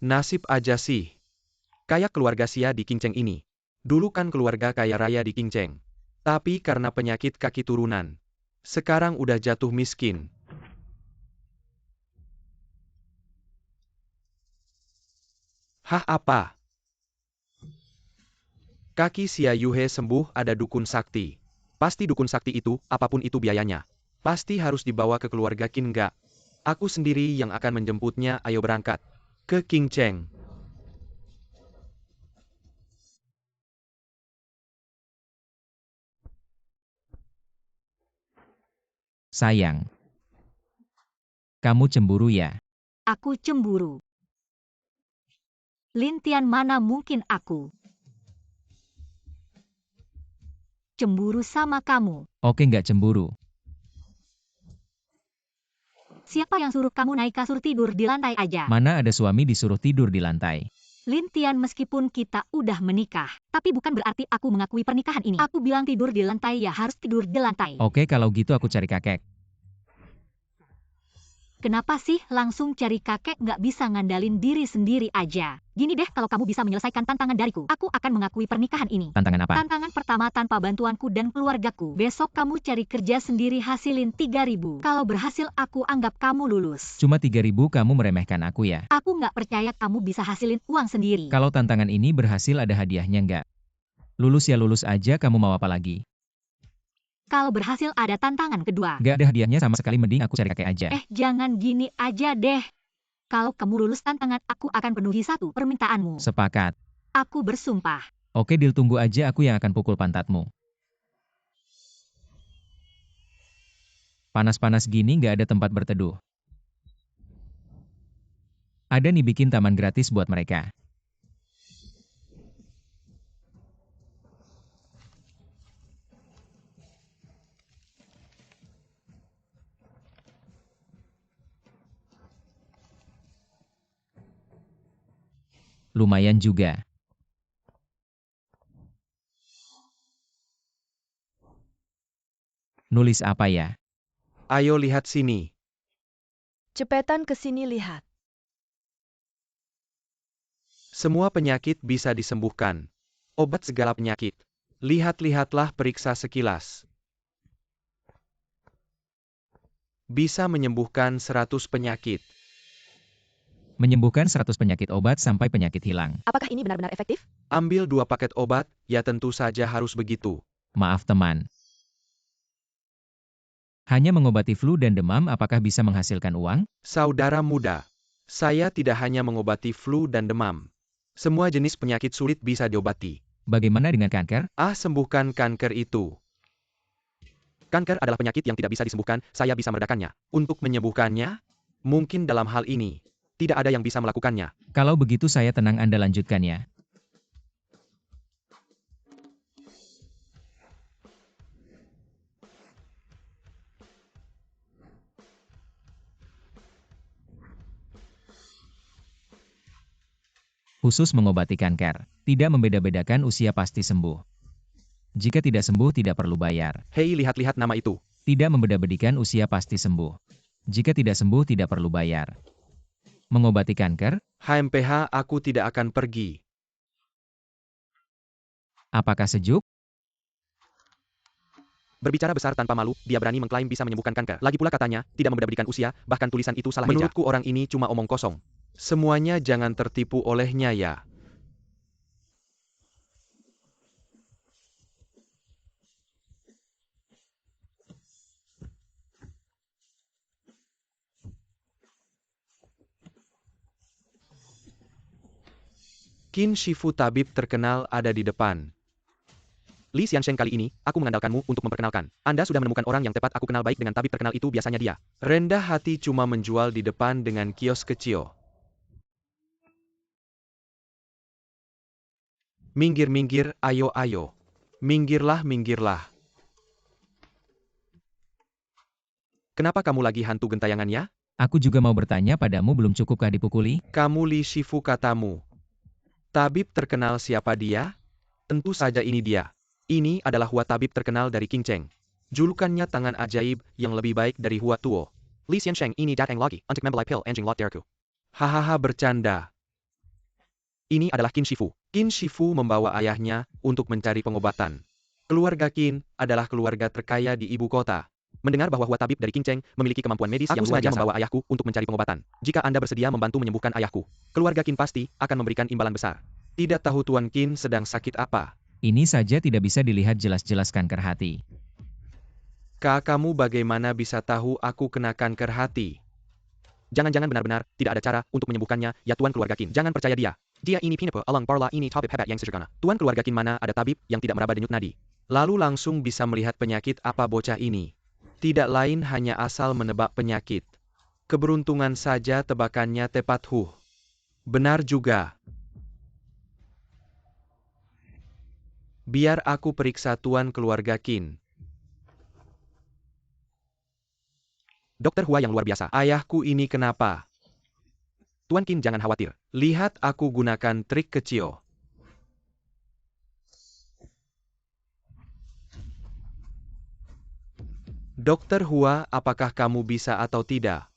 Nasib aja sih. Kayak keluarga Xia di Qingcheng ini. Dulu kan keluarga kaya raya di Qingcheng. Tapi karena penyakit kaki turunan. Sekarang udah jatuh miskin. Hah apa? Kaki Xia Yuhe sembuh ada dukun sakti. Pasti dukun sakti itu, apapun itu biayanya. Pasti harus dibawa ke keluarga Qin Ga. Aku sendiri yang akan menjemputnya, ayo berangkat. Ke Qingcheng. Sayang. Kamu cemburu ya? Aku cemburu. Lintian mana mungkin aku cemburu sama kamu. Oke nggak cemburu. Siapa yang suruh kamu naik kasur tidur di lantai aja? Mana ada suami disuruh tidur di lantai. Lintian, meskipun kita udah menikah, tapi bukan berarti aku mengakui pernikahan ini. Aku bilang tidur di lantai ya harus tidur di lantai. Oke kalau gitu aku cari kakek. Kenapa sih langsung cari kakek, nggak bisa ngandalin diri sendiri aja? Gini deh, kalau kamu bisa menyelesaikan tantangan dariku, aku akan mengakui pernikahan ini. Tantangan apa? Tantangan pertama tanpa bantuanku dan keluargaku. Besok kamu cari kerja sendiri, hasilin 3.000. Kalau berhasil aku anggap kamu lulus. Cuma 3.000 kamu meremehkan aku ya? Aku nggak percaya kamu bisa hasilin uang sendiri. Kalau tantangan ini berhasil ada hadiahnya nggak? Lulus ya lulus aja, kamu mau apa lagi? Kalau berhasil ada tantangan kedua. Nggak ada hadiahnya sama sekali, mending aku cari kakek aja. Jangan gini aja deh. Kalau kamu lulus tantangan, aku akan penuhi 1 permintaanmu. Sepakat. Aku bersumpah. Oke deal, tunggu aja, aku yang akan pukul pantatmu. Panas-panas gini nggak ada tempat berteduh. Ada nih, bikin taman gratis buat mereka. Lumayan juga. Nulis apa ya? Ayo lihat sini. Cepetan ke sini lihat. Semua penyakit bisa disembuhkan. Obat segala penyakit. Lihat-lihatlah, periksa sekilas. Bisa menyembuhkan 100 penyakit. Menyembuhkan 100 penyakit, obat sampai penyakit hilang. Apakah ini benar-benar efektif? Ambil 2 paket obat, ya tentu saja harus begitu. Maaf teman. Hanya mengobati flu dan demam, apakah bisa menghasilkan uang? Saudara muda, saya tidak hanya mengobati flu dan demam. Semua jenis penyakit sulit bisa diobati. Bagaimana dengan kanker? Sembuhkan kanker itu. Kanker adalah penyakit yang tidak bisa disembuhkan, saya bisa meredakannya. Untuk menyembuhkannya, mungkin dalam hal ini, tidak ada yang bisa melakukannya. Kalau begitu saya tenang, Anda lanjutkan ya. Khusus mengobati kanker, tidak membeda-bedakan usia, pasti sembuh. Jika tidak sembuh tidak perlu bayar. Hei, lihat-lihat nama itu. Tidak membeda-bedikan usia, pasti sembuh. Jika tidak sembuh tidak perlu bayar. Mengobati kanker? HMPH, aku tidak akan pergi. Apakah sejuk? Berbicara besar tanpa malu, dia berani mengklaim bisa menyembuhkan kanker. Lagi pula katanya, tidak membeda-bedikan usia, bahkan tulisan itu salah eja. Menurutku orang ini cuma omong kosong. Semuanya jangan tertipu olehnya ya. Qin Shifu, tabib terkenal, ada di depan. Li Xiansheng, kali ini, aku mengandalkanmu untuk memperkenalkan. Anda sudah menemukan orang yang tepat, aku kenal baik dengan tabib terkenal itu, biasanya dia rendah hati cuma menjual di depan dengan kios kecil. Minggir-minggir, ayo-ayo. Minggirlah, minggirlah. Kenapa kamu lagi hantu gentayangannya? Aku juga mau bertanya padamu, belum cukupkah dipukuli? Kamu Li Shifu, katamu. Tabib terkenal, siapa dia? Tentu saja ini dia. Ini adalah Hua, tabib terkenal dari Qingcheng. Julukannya tangan ajaib, yang lebih baik dari Hua Tuo. Li Xiansheng ini datang lagi untuk membeli pil anjing lot derku. Hahaha, bercanda. Ini adalah Qin Shifu. Qin Shifu membawa ayahnya untuk mencari pengobatan. Keluarga Qin adalah keluarga terkaya di ibu kota. Mendengar bahwa Hua tabib dari Qin Cheng memiliki kemampuan medis yang luar biasa, membawa ayahku untuk mencari pengobatan. Jika Anda bersedia membantu menyembuhkan ayahku, keluarga Qin pasti akan memberikan imbalan besar. Tidak tahu Tuan Qin sedang sakit apa. Ini saja tidak bisa dilihat jelas-jelas kanker hati. Kamu bagaimana bisa tahu aku kena kanker hati? Jangan-jangan benar-benar tidak ada cara untuk menyembuhkannya, ya Tuan keluarga Qin. Jangan percaya dia. Dia ini pinipa alang parla ini tabib hebat yang sederhana. Tuan keluarga Qin mana ada tabib yang tidak meraba denyut nadi. Lalu langsung bisa melihat penyakit apa bocah ini. Tidak lain hanya asal menebak penyakit. Keberuntungan saja tebakannya tepat. Benar juga. Biar aku periksa Tuan keluarga Qin. Dokter Hua yang luar biasa. Ayahku ini kenapa? Tuan Qin jangan khawatir. Lihat aku gunakan trik kecil. Dokter Hua, apakah kamu bisa atau tidak?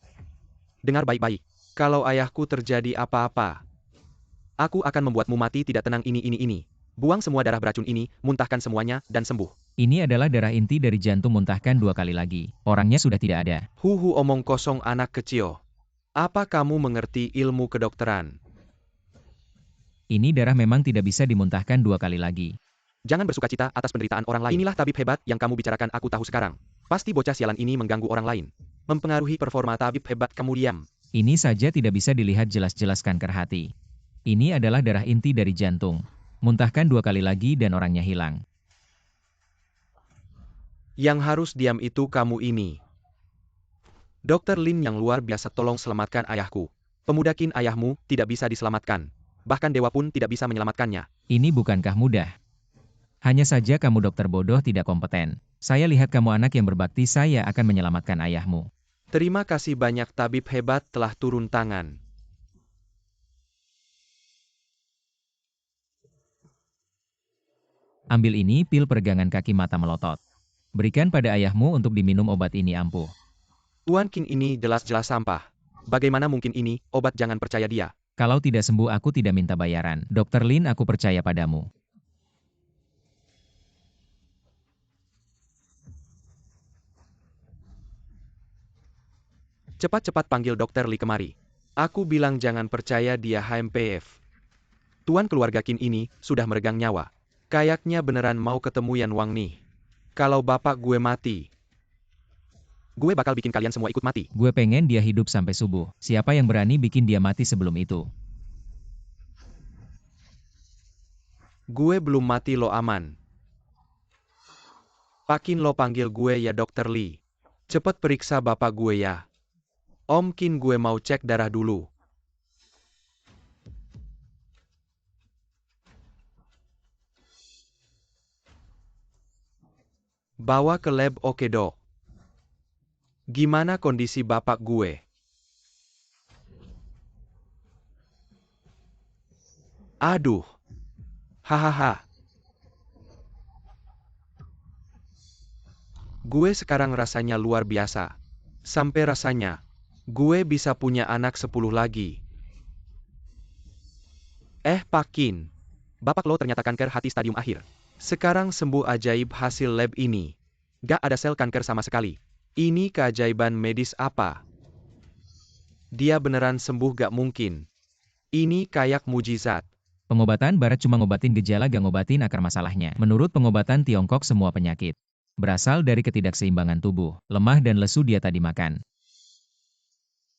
Dengar baik-baik. Kalau ayahku terjadi apa-apa, aku akan membuatmu mati tidak tenang ini. Buang semua darah beracun ini, muntahkan semuanya, dan sembuh. Ini adalah darah inti dari jantung, muntahkan 2 kali lagi. Orangnya sudah tidak ada. Omong kosong anak kecil. Apa kamu mengerti ilmu kedokteran? Ini darah memang tidak bisa dimuntahkan 2 kali lagi. Jangan bersukacita atas penderitaan orang lain. Inilah tabib hebat yang kamu bicarakan, aku tahu sekarang. Pasti bocah sialan ini mengganggu orang lain. Mempengaruhi performa tabib hebat, kamu diam. Ini saja tidak bisa dilihat jelas-jelas kanker hati. Ini adalah darah inti dari jantung. Muntahkan 2 kali lagi dan orangnya hilang. Yang harus diam itu kamu ini. Dokter Lin yang luar biasa, tolong selamatkan ayahku. Pemuda Qin ayahmu tidak bisa diselamatkan. Bahkan dewa pun tidak bisa menyelamatkannya. Ini bukankah mudah? Hanya saja kamu dokter bodoh tidak kompeten. Saya lihat kamu anak yang berbakti, saya akan menyelamatkan ayahmu. Terima kasih banyak, tabib hebat telah turun tangan. Ambil ini pil peregangan kaki mata melotot. Berikan pada ayahmu untuk diminum obat ini ampuh. Tuan Qin ini jelas-jelas sampah. Bagaimana mungkin ini, obat, jangan percaya dia. Kalau tidak sembuh aku tidak minta bayaran. Dokter Lin, aku percaya padamu. Cepat-cepat panggil Dokter Li kemari. Aku bilang jangan percaya dia, HMPF. Tuan keluarga Qin ini sudah meregang nyawa. Kayaknya beneran mau ketemu Yan Wang nih. Kalau bapak gue mati, gue bakal bikin kalian semua ikut mati. Gue pengen dia hidup sampai subuh. Siapa yang berani bikin dia mati sebelum itu? Gue belum mati lo, aman. Pakin lo panggil gue ya Dokter Li. Cepet periksa bapak gue ya. Om Qin, gue mau cek darah dulu. Bawa ke lab, oke dok. Gimana kondisi bapak gue? Aduh. Hahaha. Gue sekarang rasanya luar biasa. Sampai rasanya gue bisa punya anak 10 lagi. Pak Qin. Bapak lo ternyata kanker hati stadium akhir. Sekarang sembuh ajaib hasil lab ini. Gak ada sel kanker sama sekali. Ini keajaiban medis apa? Dia beneran sembuh, gak mungkin. Ini kayak mujizat. Pengobatan barat cuma ngobatin gejala, gak ngobatin akar masalahnya. Menurut pengobatan Tiongkok, semua penyakit berasal dari ketidakseimbangan tubuh. Lemah dan lesu dia tadi makan.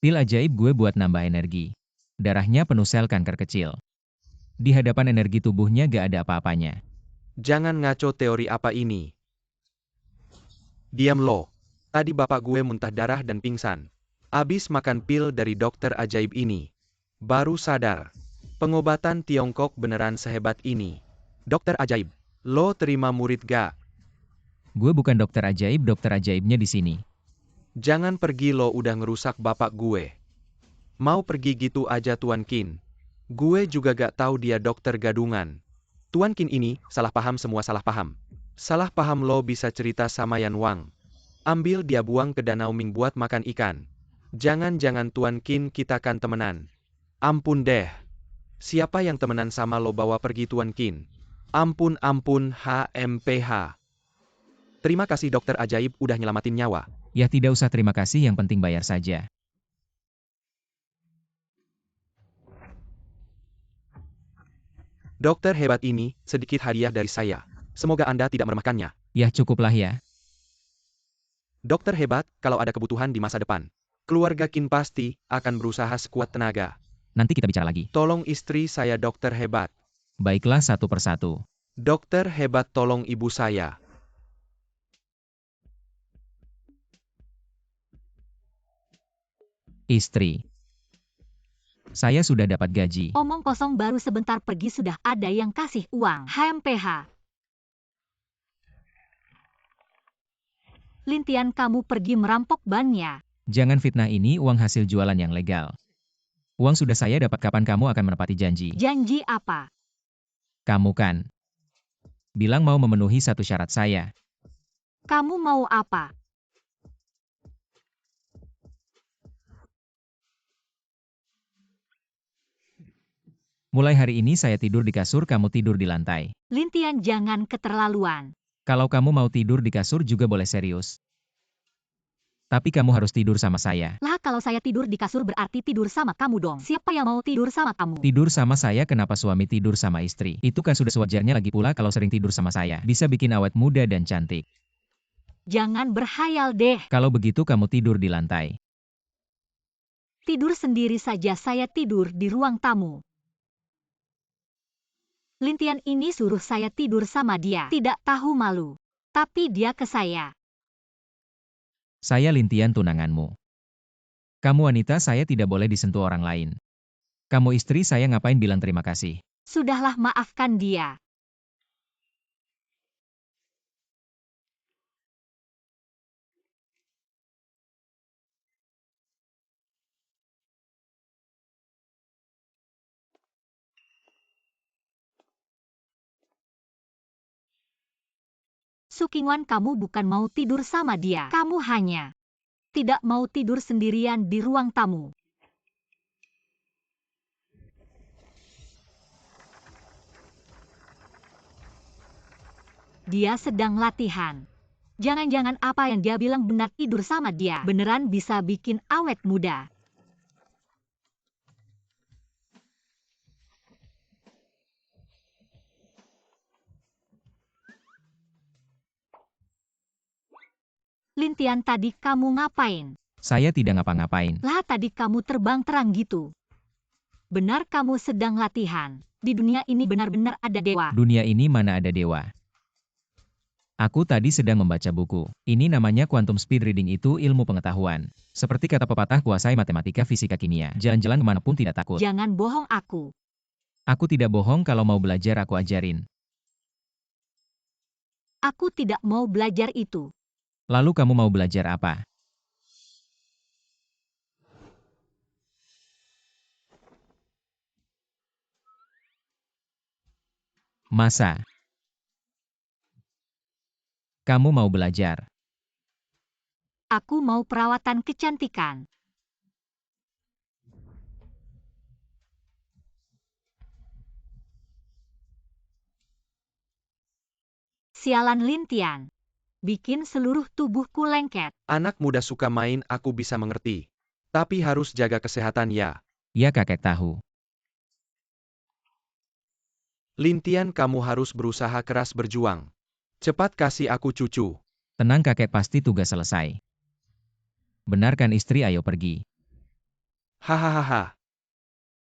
Pil ajaib gue buat nambah energi. Darahnya penuh sel kanker kecil. Di hadapan energi tubuhnya gak ada apa-apanya. Jangan ngaco, teori apa ini? Diam lo. Tadi bapak gue muntah darah dan pingsan. Abis makan pil dari dokter ajaib ini. Baru sadar. Pengobatan Tiongkok beneran sehebat ini. Dokter ajaib. Lo terima murid gak? Gue bukan dokter ajaib, dokter ajaibnya di sini. Jangan pergi lo, udah ngerusak bapak gue. Mau pergi gitu aja Tuan Qin. Gue juga gak tahu dia dokter gadungan. Tuan Qin ini salah paham, semua salah paham. Salah paham, lo bisa cerita sama Yan Wang. Ambil dia buang ke Danau Ming buat makan ikan. Jangan-jangan Tuan Qin, kita kan temenan. Ampun deh. Siapa yang temenan sama lo bawa pergi Tuan Qin? Ampun HMPH. Terima kasih dokter ajaib udah nyelamatin nyawa. Ya tidak usah terima kasih, yang penting bayar saja. Dokter hebat ini, sedikit hadiah dari saya. Semoga Anda tidak meremehkannya. Ya cukuplah ya. Dokter hebat, kalau ada kebutuhan di masa depan. Keluarga Qin pasti akan berusaha sekuat tenaga. Nanti kita bicara lagi. Tolong istri saya dokter hebat. Baiklah, satu persatu. Dokter hebat tolong ibu saya. Istri. Saya sudah dapat gaji. Omong kosong, baru sebentar pergi sudah ada yang kasih uang. HMPH. Lintian, kamu pergi merampok bannya. Jangan fitnah, ini uang hasil jualan yang legal. Uang sudah saya dapat, kapan kamu akan menepati janji? Janji apa? Kamu kan bilang mau memenuhi satu syarat saya. Kamu mau apa? Mulai hari ini saya tidur di kasur, kamu tidur di lantai. Lintian, jangan keterlaluan. Kalau kamu mau tidur di kasur juga boleh, serius. Tapi kamu harus tidur sama saya. Lah, kalau saya tidur di kasur berarti tidur sama kamu dong. Siapa yang mau tidur sama kamu? Tidur sama saya, kenapa suami tidur sama istri? Itu kan sudah sewajarnya, lagi pula kalau sering tidur sama saya. Bisa bikin awet muda dan cantik. Jangan berhayal deh. Kalau begitu kamu tidur di lantai. Tidur sendiri saja, saya tidur di ruang tamu. Lintian ini suruh saya tidur sama dia. Tidak tahu malu. Tapi dia ke saya. Saya Lintian, tunanganmu. Kamu wanita, saya tidak boleh disentuh orang lain. Kamu istri saya, ngapain bilang terima kasih? Sudahlah, maafkan dia. Sukingwan, kamu bukan mau tidur sama dia. Kamu hanya tidak mau tidur sendirian di ruang tamu. Dia sedang latihan. Jangan-jangan apa yang dia bilang benar, tidur sama dia beneran bisa bikin awet muda. Lintian, tadi kamu ngapain? Saya tidak ngapa-ngapain. Lah, tadi kamu terbang terang gitu. Benar kamu sedang latihan. Di dunia ini benar-benar ada dewa. Dunia ini mana ada dewa? Aku tadi sedang membaca buku. Ini namanya quantum speed reading, itu ilmu pengetahuan. Seperti kata pepatah, kuasai matematika, fisika, kimia. Jalan-jalan kemanapun tidak takut. Jangan bohong aku. Aku tidak bohong, kalau mau belajar aku ajarin. Aku tidak mau belajar itu. Lalu kamu mau belajar apa? Masa kamu mau belajar? Aku mau perawatan kecantikan. Sialan Lintian. Bikin seluruh tubuhku lengket. Anak muda suka main, aku bisa mengerti. Tapi harus jaga kesehatan ya. Ya kakek tahu. Lintian, kamu harus berusaha keras berjuang. Cepat kasih aku cucu. Tenang kakek, pasti tugas selesai. Benar kan istri, ayo pergi. Hahaha.